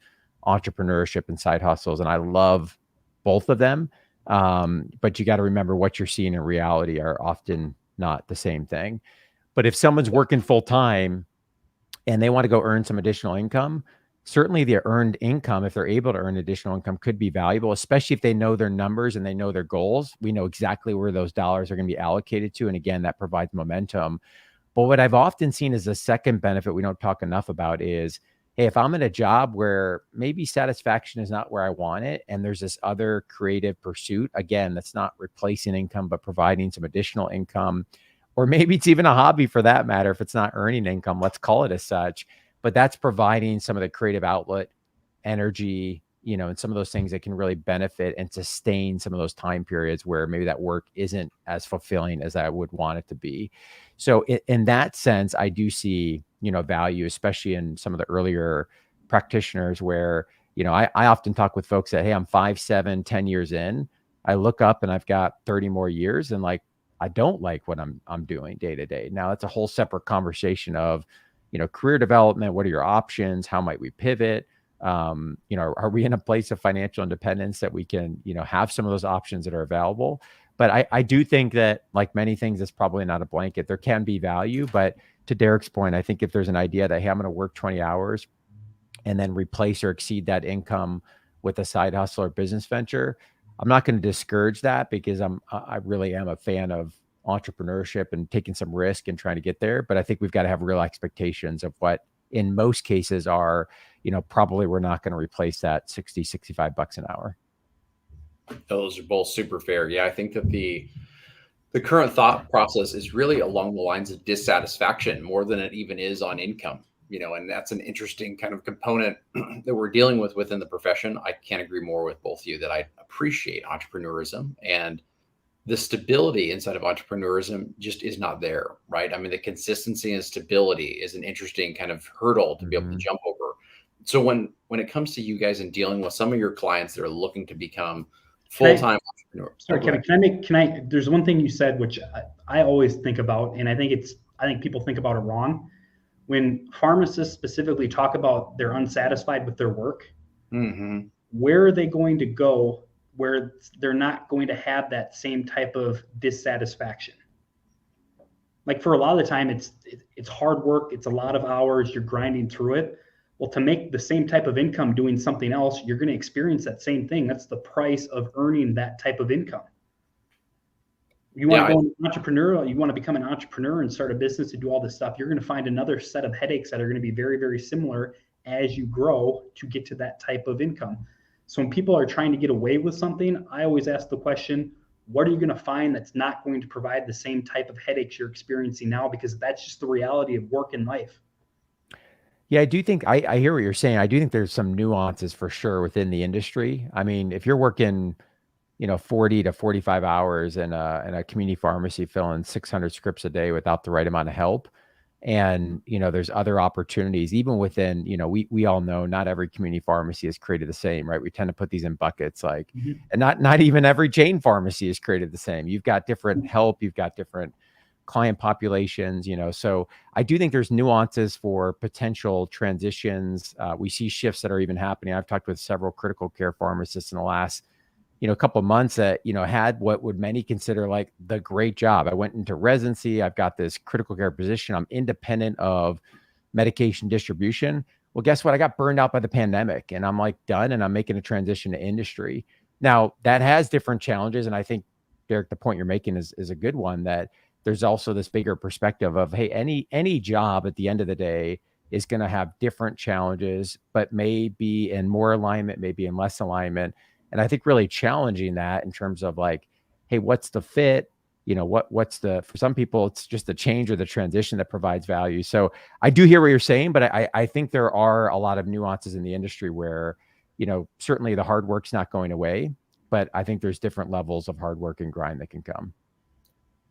entrepreneurship and side hustles, and I love both of them. But you got to remember, what you're seeing in reality are often not the same thing. But if someone's working full time and they want to go earn some additional income, certainly the earned income, if they're able to earn additional income, could be valuable, especially if they know their numbers and they know their goals. We know exactly where those dollars are going to be allocated to. And again, that provides momentum. But what I've often seen as a second benefit we don't talk enough about is, hey, if I'm in a job where maybe satisfaction is not where I want it, and there's this other creative pursuit, again, that's not replacing income, but providing some additional income, or maybe it's even a hobby for that matter, if it's not earning income, let's call it as such, but that's providing some of the creative outlet, energy, and some of those things that can really benefit and sustain some of those time periods where maybe that work isn't as fulfilling as I would want it to be. So in that sense, I do see, value, especially in some of the earlier practitioners where, I often talk with folks that, hey, I'm 5, 7, 10 years in. I look up and I've got 30 more years, and I don't like what I'm doing day to day. Now, it's a whole separate conversation of, career development. What are your options? How might we pivot? Are we in a place of financial independence that we can, have some of those options that are available? But I do think that, like many things, it's probably not a blanket. There can be value, but to Derek's point, I think if there's an idea that, hey, I'm going to work 20 hours and then replace or exceed that income with a side hustle or business venture, I'm not going to discourage that, because I really am a fan of entrepreneurship and taking some risk and trying to get there. But I think we've got to have real expectations of what in most cases are, probably we're not going to replace that 60, 65 bucks an hour. Those are both super fair. Yeah, I think that the current thought process is really along the lines of dissatisfaction more than it even is on income. And that's an interesting kind of component that we're dealing with within the profession. I can't agree more with both of you that I appreciate entrepreneurism, and the stability inside of entrepreneurism just is not there, right? I mean, the consistency and stability is an interesting kind of hurdle to be able to jump over. So when it comes to you guys and dealing with some of your clients that are looking to become full-time entrepreneurs. Sorry, Kevin, can I, there's one thing you said, which I always think about, and I think people think about it wrong. When pharmacists specifically talk about they're unsatisfied with their work, where are they going to go where they're not going to have that same type of dissatisfaction? Like, for a lot of the time, it's hard work. It's a lot of hours. You're grinding through it. Well, to make the same type of income doing something else, you're going to experience that same thing. That's the price of earning that type of income. You want to go entrepreneurial, you want to become an entrepreneur and start a business and do all this stuff, you're going to find another set of headaches that are going to be very, very similar as you grow to get to that type of income. So when people are trying to get away with something, I always ask the question, what are you going to find that's not going to provide the same type of headaches you're experiencing now? Because that's just the reality of work and life. Yeah, I do think I hear what you're saying. I do think there's some nuances for sure within the industry. I mean, if you're working, 40 to 45 hours in a community pharmacy filling 600 scripts a day without the right amount of help, and there's other opportunities even within, we all know not every community pharmacy is created the same, right? We tend to put these in buckets, like, and not even every chain pharmacy is created the same. You've got different help, you've got different client populations, so I do think there's nuances for potential transitions. We see shifts that are even happening. I've talked with several critical care pharmacists in the last couple of months that, had what would many consider like the great job. I went into residency. I've got this critical care position. I'm independent of medication distribution. Well, guess what? I got burned out by the pandemic, and I'm like done, and I'm making a transition to industry. Now that has different challenges. And I think, Derek, the point you're making is a good one, that there's also this bigger perspective of, hey, any job at the end of the day is going to have different challenges, but may be in more alignment, maybe in less alignment. And I think really challenging that in terms of like, hey, what's the fit? For some people, it's just the change or the transition that provides value. So I do hear what you're saying, but I think there are a lot of nuances in the industry where, certainly the hard work's not going away, but I think there's different levels of hard work and grind that can come.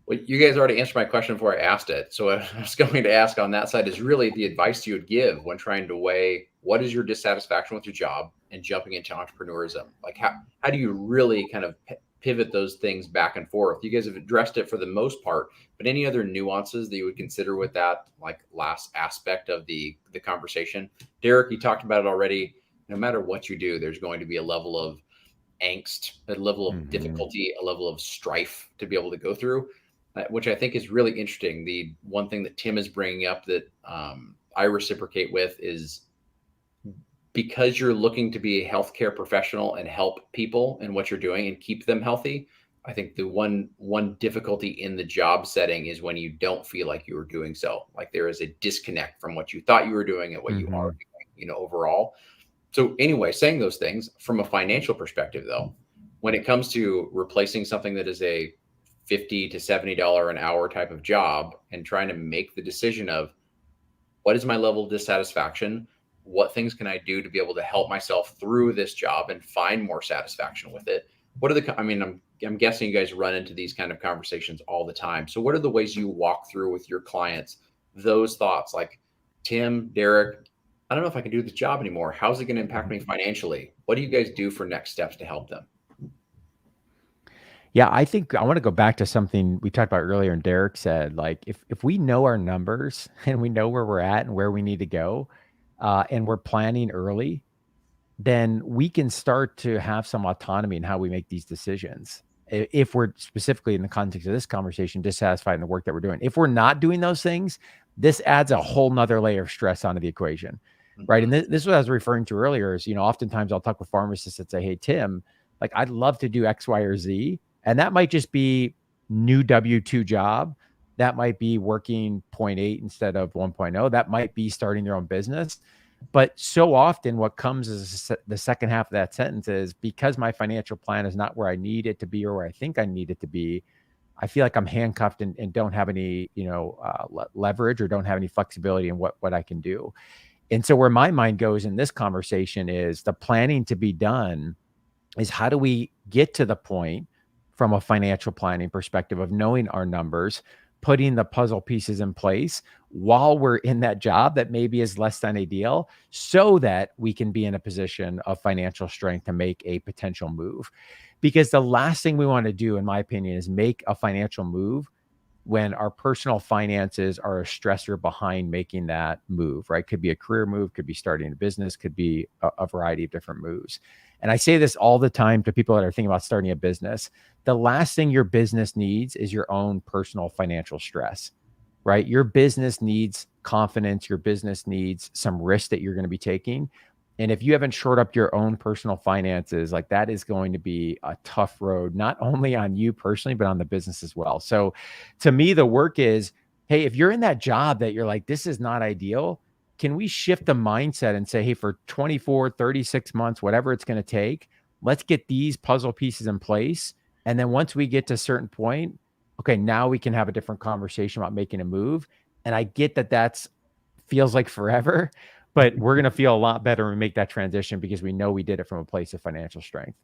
Well, you guys already answered my question before I asked it. So what I was going to ask on that side is really the advice you would give when trying to weigh what is your dissatisfaction with your job and jumping into entrepreneurism. Like how do you really kind of pivot those things back and forth? You guys have addressed it for the most part, but any other nuances that you would consider with that, like last aspect of the conversation? Derek, you talked about it already. No matter what you do, there's going to be a level of angst, a level of difficulty, a level of strife to be able to go through. Which I think is really interesting. The one thing that Tim is bringing up that I reciprocate with is, because you're looking to be a healthcare professional and help people in what you're doing and keep them healthy. I think the one difficulty in the job setting is when you don't feel like you are doing so. Like there is a disconnect from what you thought you were doing and what you are doing, overall. So anyway, saying those things from a financial perspective, though, when it comes to replacing something that is a $50 to $70 an hour type of job and trying to make the decision of what is my level of dissatisfaction? What things can I do to be able to help myself through this job and find more satisfaction with it? What are I'm guessing you guys run into these kind of conversations all the time. So what are the ways you walk through with your clients those thoughts, like, Tim, Derek, I don't know if I can do this job anymore. How's it going to impact me financially? What do you guys do for next steps to help them? Yeah, I think I want to go back to something we talked about earlier, and Derek said, like, if we know our numbers and we know where we're at and where we need to go, and we're planning early, then we can start to have some autonomy in how we make these decisions. if we're specifically in the context of this conversation, dissatisfied in the work that we're doing. If we're not doing those things, this adds a whole nother layer of stress onto the equation, right? And this is what I was referring to earlier is, oftentimes I'll talk with pharmacists that say, hey, Tim, like I'd love to do X, Y, or Z. And that might just be new W-2 job. That might be working 0.8 instead of 1.0. That might be starting their own business. But so often what comes is the second half of that sentence is because my financial plan is not where I need it to be or where I think I need it to be, I feel like I'm handcuffed and don't have any, leverage or don't have any flexibility in what I can do. And so where my mind goes in this conversation is the planning to be done is how do we get to the point from a financial planning perspective of knowing our numbers, putting the puzzle pieces in place while we're in that job that maybe is less than ideal so that we can be in a position of financial strength to make a potential move. Because the last thing we want to do, in my opinion, is make a financial move when our personal finances are a stressor behind making that move, right? Could be a career move, could be starting a business, could be a variety of different moves. And I say this all the time to people that are thinking about starting a business. The last thing your business needs is your own personal financial stress, right? Your business needs confidence. Your business needs some risk that you're going to be taking. And if you haven't shored up your own personal finances, like that is going to be a tough road, not only on you personally, but on the business as well. So to me, the work is, hey, if you're in that job that you're like, this is not ideal, can we shift the mindset and say, hey, for 24, 36 months, whatever it's going to take, let's get these puzzle pieces in place. And then once we get to a certain point, okay, now we can have a different conversation about making a move. And I get that that's feels like forever, but we're going to feel a lot better when we make that transition because we know we did it from a place of financial strength.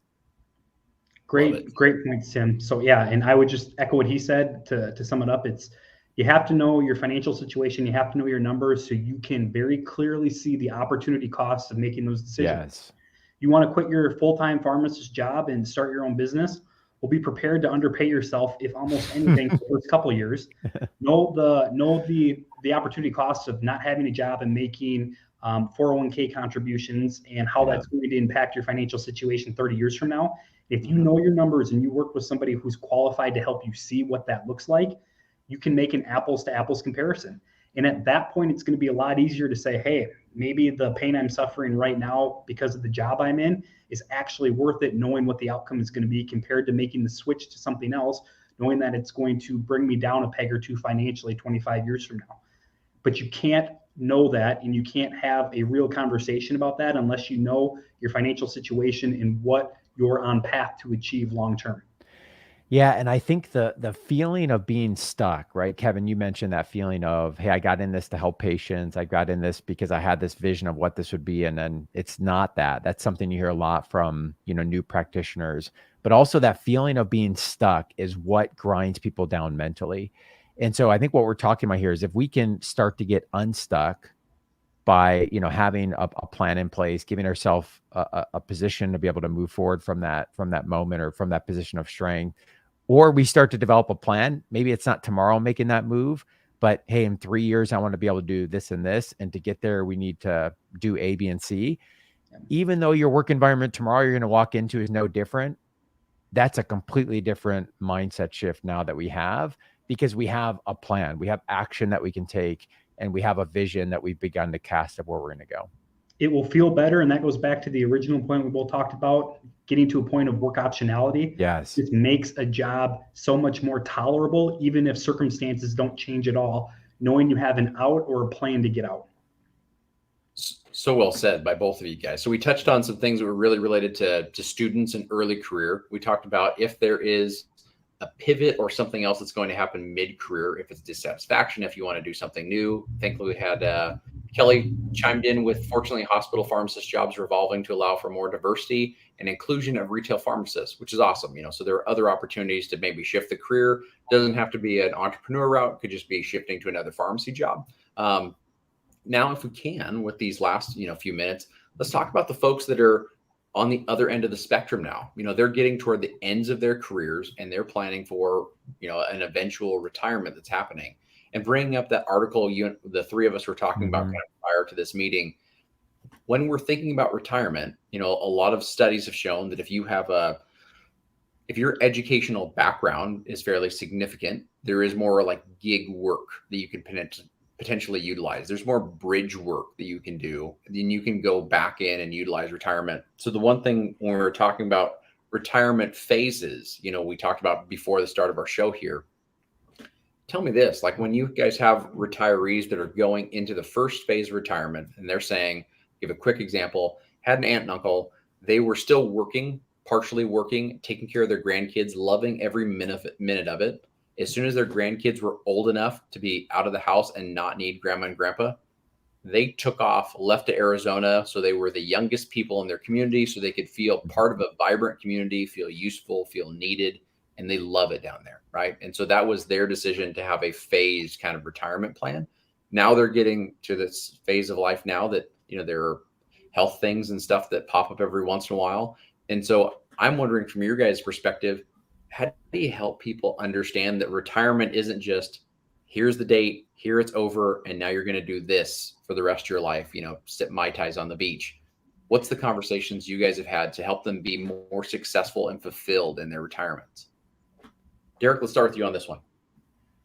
Great points, Tim. So yeah, and I would just echo what he said to sum it up. It's you have to know your financial situation. You have to know your numbers so you can very clearly see the opportunity costs of making those decisions. Yes. You want to quit your full-time pharmacist job and start your own business? Well, be prepared to underpay yourself if almost anything for the first couple of years. Know the opportunity costs of not having a job and making 401k contributions and how that's going to impact your financial situation 30 years from now. If you know your numbers and you work with somebody who's qualified to help you see what that looks like, you can make an apples to apples comparison. And at that point, it's going to be a lot easier to say, hey, maybe the pain I'm suffering right now because of the job I'm in is actually worth it, knowing what the outcome is going to be compared to making the switch to something else, knowing that it's going to bring me down a peg or two financially 25 years from now. But you can't know that, and you can't have a real conversation about that unless you know your financial situation and what you're on path to achieve long term. Yeah. And I think the feeling of being stuck, right? Kevin, you mentioned that feeling of, hey, I got in this to help patients. I got in this because I had this vision of what this would be. And then it's not that. That's something you hear a lot from, new practitioners, but also that feeling of being stuck is what grinds people down mentally. And so I think what we're talking about here is if we can start to get unstuck by, having a plan in place, giving ourselves a position to be able to move forward from that moment or from that position of strength, or we start to develop a plan. Maybe it's not tomorrow making that move, but hey, in 3 years, I want to be able to do this and this. And to get there, we need to do A, B, and C. Even though your work environment tomorrow you're going to walk into is no different, that's a completely different mindset shift now that we have because we have a plan, we have action that we can take, and we have a vision that we've begun to cast of where we're going to go. It will feel better. And that goes back to the original point we both talked about, getting to a point of work optionality. Yes. This makes a job so much more tolerable, even if circumstances don't change at all, knowing you have an out or a plan to get out. So well said by both of you guys. So we touched on some things that were really related to students and early career. We talked about if there is a pivot or something else that's going to happen mid-career, if it's dissatisfaction, if you want to do something new. Thankfully, we had Kelly chimed in with, fortunately, hospital pharmacist jobs revolving to allow for more diversity and inclusion of retail pharmacists, which is awesome. So there are other opportunities to maybe shift the career. Doesn't have to be an entrepreneur route. Could just be shifting to another pharmacy job. Now, if we can, with these last, few minutes, let's talk about the folks that are on the other end of the spectrum now. They're getting toward the ends of their careers and they're planning for, an eventual retirement that's happening. And bringing up that article the three of us were talking about kind of prior to this meeting, when we're thinking about retirement, a lot of studies have shown that if you have a if your educational background is fairly significant, there is more like gig work that you can potentially utilize. There's more bridge work that you can do. Then you can go back in and utilize retirement. So the one thing when we were talking about retirement phases, we talked about before the start of our show here. Tell me this, like when you guys have retirees that are going into the first phase of retirement and they're saying, give a quick example, had an aunt and uncle, they were still working, partially working, taking care of their grandkids, loving every minute of it. As soon as their grandkids were old enough to be out of the house and not need grandma and grandpa, they took off, left to Arizona. So they were the youngest people in their community so they could feel part of a vibrant community, feel useful, feel needed, and they love it down there, right? And so that was their decision to have a phased kind of retirement plan. Now they're getting to this phase of life now that, there are health things and stuff that pop up every once in a while. And so I'm wondering from your guys' perspective, how do you help people understand that retirement isn't just here's the date, here it's over, and now you're going to do this for the rest of your life, sip Mai Tais on the beach. What's the conversations you guys have had to help them be more successful and fulfilled in their retirements? Derek, let's start with you on this one.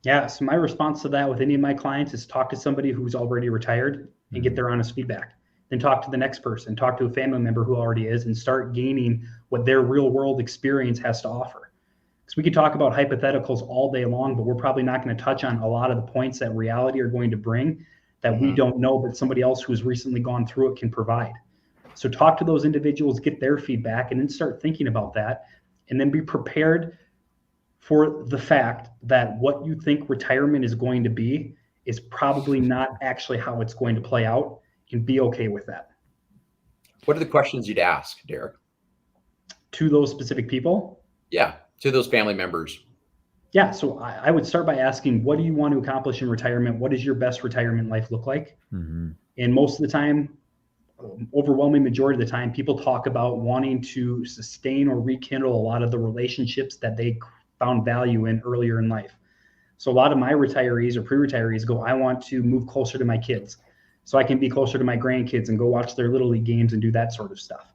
Yeah, so my response to that with any of my clients is talk to somebody who's already retired and get their honest feedback. Then talk to the next person, talk to a family member who already is, and start gaining what their real world experience has to offer. Because we could talk about hypotheticals all day long, but we're probably not going to touch on a lot of the points that reality are going to bring that we don't know, but somebody else who's recently gone through it can provide. So talk to those individuals, get their feedback, and then start thinking about that, and then be prepared for the fact that what you think retirement is going to be is probably not actually how it's going to play out, and be okay with that. What are the questions you'd ask, Derek? To those specific people? Yeah, to those family members. Yeah, so I would start by asking, what do you want to accomplish in retirement? What does your best retirement life look like? Mm-hmm. And most of the time, overwhelming majority of the time, people talk about wanting to sustain or rekindle a lot of the relationships that they found value in earlier in life. So a lot of my retirees or pre-retirees go, I want to move closer to my kids so I can be closer to my grandkids and go watch their little league games and do that sort of stuff.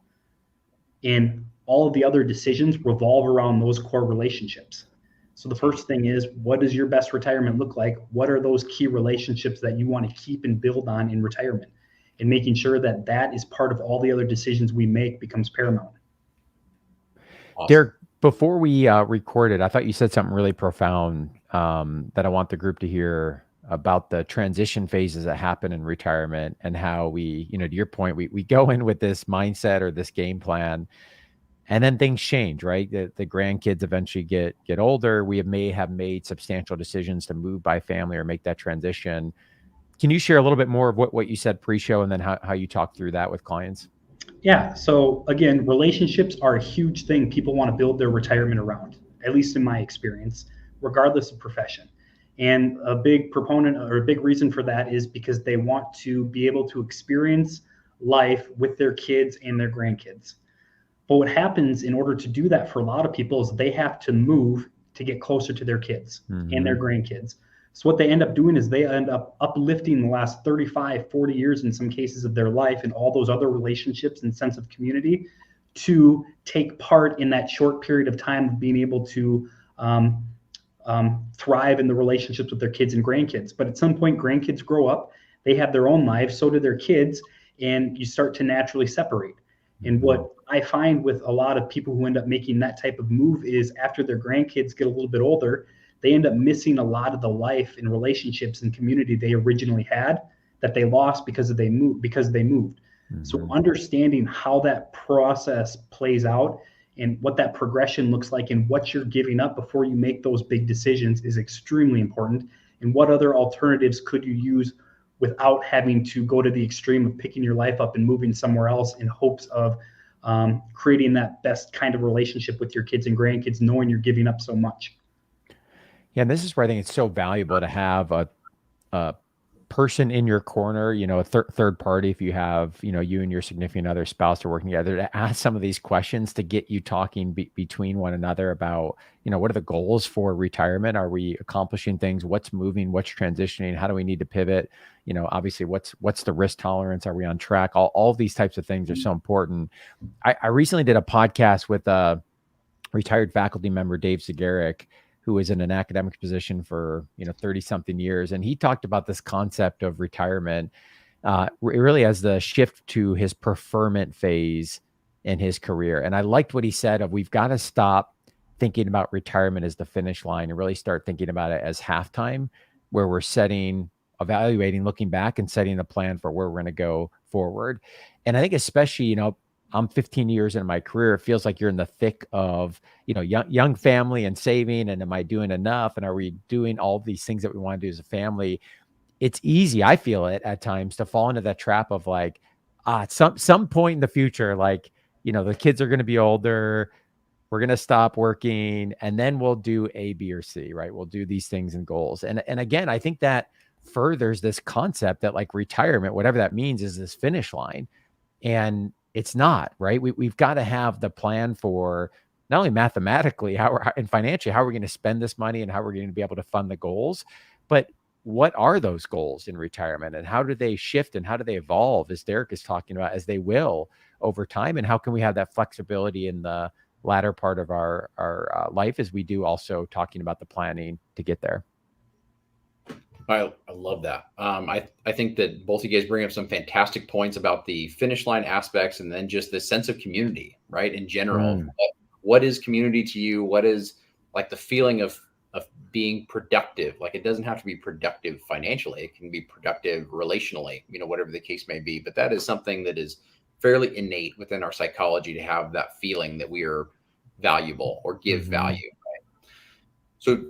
And all of the other decisions revolve around those core relationships. So the first thing is, what does your best retirement look like? What are those key relationships that you want to keep and build on in retirement? And making sure that that is part of all the other decisions we make becomes paramount. Awesome. Derek, before we recorded, I thought you said something really profound that I want the group to hear about the transition phases that happen in retirement and how we, to your point, we go in with this mindset or this game plan, and then things change, right? The grandkids eventually get older. We may have made substantial decisions to move by family or make that transition. Can you share a little bit more of what you said pre-show and then how you talk through that with clients? Yeah. So again, relationships are a huge thing people want to build their retirement around, at least in my experience, regardless of profession. And a big proponent or a big reason for that is because they want to be able to experience life with their kids and their grandkids. But what happens in order to do that for a lot of people is they have to move to get closer to their kids and their grandkids. So what they end up doing is they end up uplifting the last 35, 40 years in some cases of their life and all those other relationships and sense of community to take part in that short period of time of being able to thrive in the relationships with their kids and grandkids. But at some point, grandkids grow up, they have their own lives, so do their kids, and you start to naturally separate. And what I find with a lot of people who end up making that type of move is after their grandkids get a little bit older, they end up missing a lot of the life and relationships and community they originally had that they lost because they moved. So understanding how that process plays out and what that progression looks like and what you're giving up before you make those big decisions is extremely important. And what other alternatives could you use without having to go to the extreme of picking your life up and moving somewhere else in hopes of creating that best kind of relationship with your kids and grandkids, knowing you're giving up so much. Yeah, and this is where I think it's so valuable to have a person in your corner, a third party, if you have, you and your significant other spouse are working together, to ask some of these questions to get you talking between one another about, what are the goals for retirement? Are we accomplishing things? What's moving? What's transitioning? How do we need to pivot? Obviously what's the risk tolerance? Are we on track? All these types of things are so important. I recently did a podcast with a retired faculty member, Dave Zagaric, who was in an academic position for 30 something years, and he talked about this concept of retirement really as the shift to his preferment phase in his career. And I liked what he said of, we've got to stop thinking about retirement as the finish line and really start thinking about it as halftime, where we're evaluating, looking back and setting a plan for where we're going to go forward. And I think especially, I'm 15 years into my career. It feels like you're in the thick of, young family and saving. And am I doing enough? And are we doing all of these things that we want to do as a family? It's easy, I feel it at times, to fall into that trap of like, at some point in the future, like, the kids are going to be older, we're going to stop working, and then we'll do A, B, or C, right? We'll do these things and goals. And again, I think that furthers this concept that like retirement, whatever that means, is this finish line. And it's not, right? We've got to have the plan for not only mathematically and financially, how we're going to spend this money and how we're going to be able to fund the goals, but what are those goals in retirement and how do they shift and how do they evolve, as Derek is talking about, as they will over time? And how can we have that flexibility in the latter part of our life as we do also talking about the planning to get there? I love that. I think that both of you guys bring up some fantastic points about the finish line aspects and then just the sense of community, right? In general, what is community to you? What is like the feeling of being productive? Like, it doesn't have to be productive financially. It can be productive relationally, whatever the case may be. But that is something that is fairly innate within our psychology, to have that feeling that we are valuable or give value. Right? So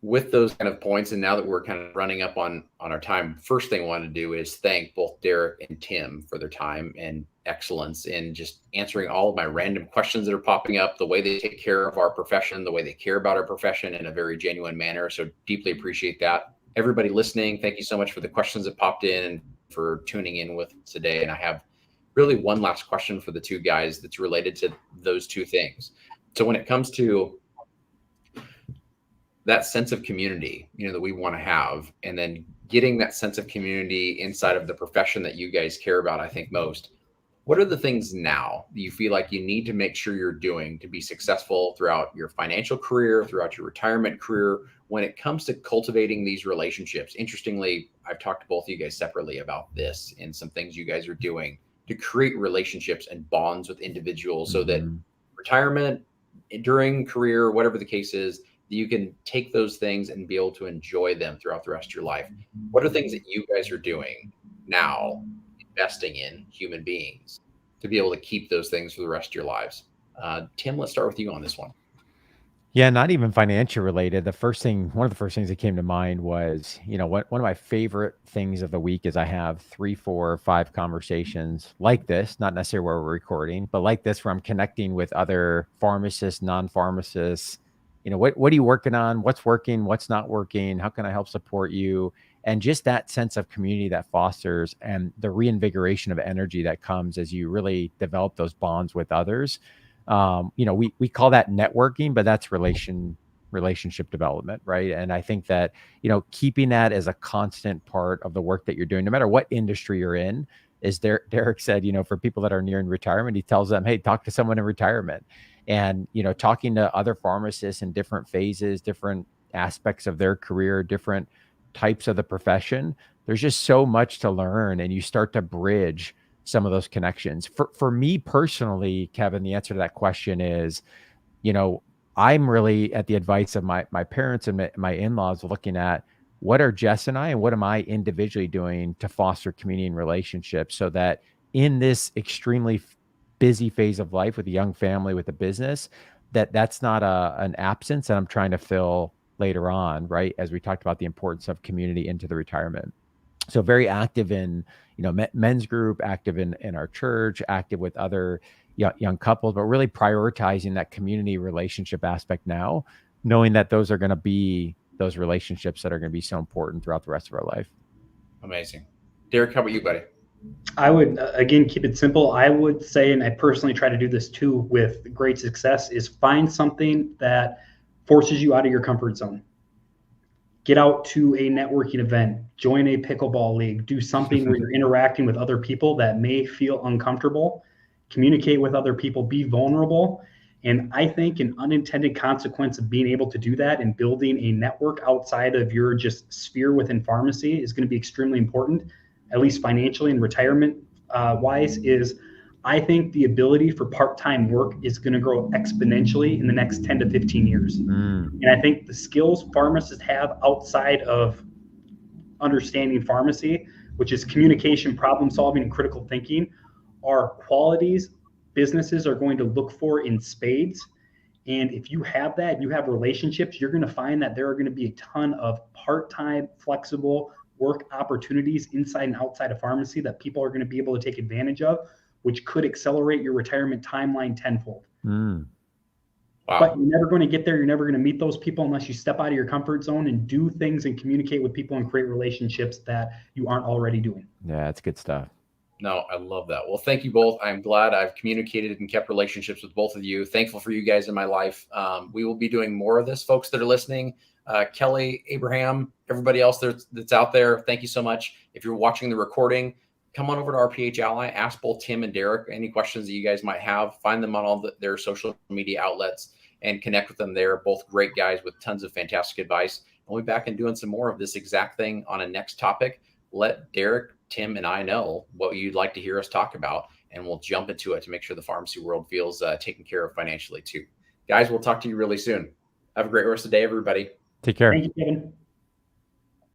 with those kind of points, and now that we're kind of running up on our time, first thing I want to do is thank both Derek and Tim for their time and excellence in just answering all of my random questions that are popping up, the way they take care of our profession, the way they care about our profession in a very genuine manner. So deeply appreciate that. Everybody listening, thank you so much for the questions that popped in and for tuning in with us today. And I have really one last question for the two guys that's related to those two things. So when it comes to that sense of community, that we want to have, and then getting that sense of community inside of the profession that you guys care about, I think most, what are the things now that you feel like you need to make sure you're doing to be successful throughout your financial career, throughout your retirement career, when it comes to cultivating these relationships? Interestingly, I've talked to both of you guys separately about this and some things you guys are doing to create relationships and bonds with individuals so that retirement, during career, whatever the case is, you can take those things and be able to enjoy them throughout the rest of your life. What are things that you guys are doing now, investing in human beings, to be able to keep those things for the rest of your lives? Tim, let's start with you on this one. Yeah, not even financial related. One of the first things that came to mind was, one of my favorite things of the week is I have 3, 4, 5 conversations like this, not necessarily where we're recording, but like this, where I'm connecting with other pharmacists, non-pharmacists. What are you working on? What's working? What's not working? How can I help support you? And just that sense of community that fosters and the reinvigoration of energy that comes as you really develop those bonds with others. We call that networking, but that's relationship development, right? And I think that, keeping that as a constant part of the work that you're doing, no matter what industry you're in, as Derek said, for people that are nearing retirement, he tells them, hey, talk to someone in retirement. And, talking to other pharmacists in different phases, different aspects of their career, different types of the profession, there's just so much to learn, and you start to bridge some of those connections. For me personally, Kevin, the answer to that question is, I'm really at the advice of my parents and my in-laws, looking at what are Jess and I and what am I individually doing to foster community and relationships, so that in this extremely busy phase of life with a young family, with a business, that's not an absence that I'm trying to fill later on, right? As we talked about the importance of community into the retirement. So very active in, men's group, active in our church, active with other young couples, but really prioritizing that community relationship aspect now, knowing that those are going to be those relationships that are going to be so important throughout the rest of our life. Amazing. Derek, how about you, buddy? I would, again, keep it simple. I would say, and I personally try to do this too with great success, is find something that forces you out of your comfort zone. Get out to a networking event, join a pickleball league, do something where you're interacting with other people that may feel uncomfortable, communicate with other people, be vulnerable, And I think an unintended consequence of being able to do that and building a network outside of your just sphere within pharmacy is going to be extremely important, at least financially and retirement wise, is I think the ability for part-time work is going to grow exponentially in the next 10 to 15 years. And I think the skills pharmacists have outside of understanding pharmacy, which is communication, problem solving, and critical thinking, are qualities businesses are going to look for in spades. And if you have that, you have relationships, you're going to find that there are going to be a ton of part-time, flexible work opportunities inside and outside of pharmacy that people are going to be able to take advantage of, which could accelerate your retirement timeline tenfold. Wow. But you're never going to get there. You're never going to meet those people unless you step out of your comfort zone and do things and communicate with people and create relationships that you aren't already doing. Yeah, that's good stuff. No, I love that. Well, thank you both. I'm glad I've communicated and kept relationships with both of you. Thankful for you guys in my life. We will be doing more of this, folks that are listening. Kelly, Abraham, everybody else that's out there, thank you so much. If you're watching the recording, come on over to RPH Ally. Ask both Tim and Derek any questions that you guys might have. Find them on all their social media outlets and connect with them there. Both great guys with tons of fantastic advice. We'll be back and doing some more of this exact thing on a next topic. Let Derek, Tim, and I know what you'd like to hear us talk about, and we'll jump into it to make sure the pharmacy world feels taken care of financially too. Guys, we'll talk to you really soon. Have a great rest of the day, everybody. Take care. Thank you, Kevin.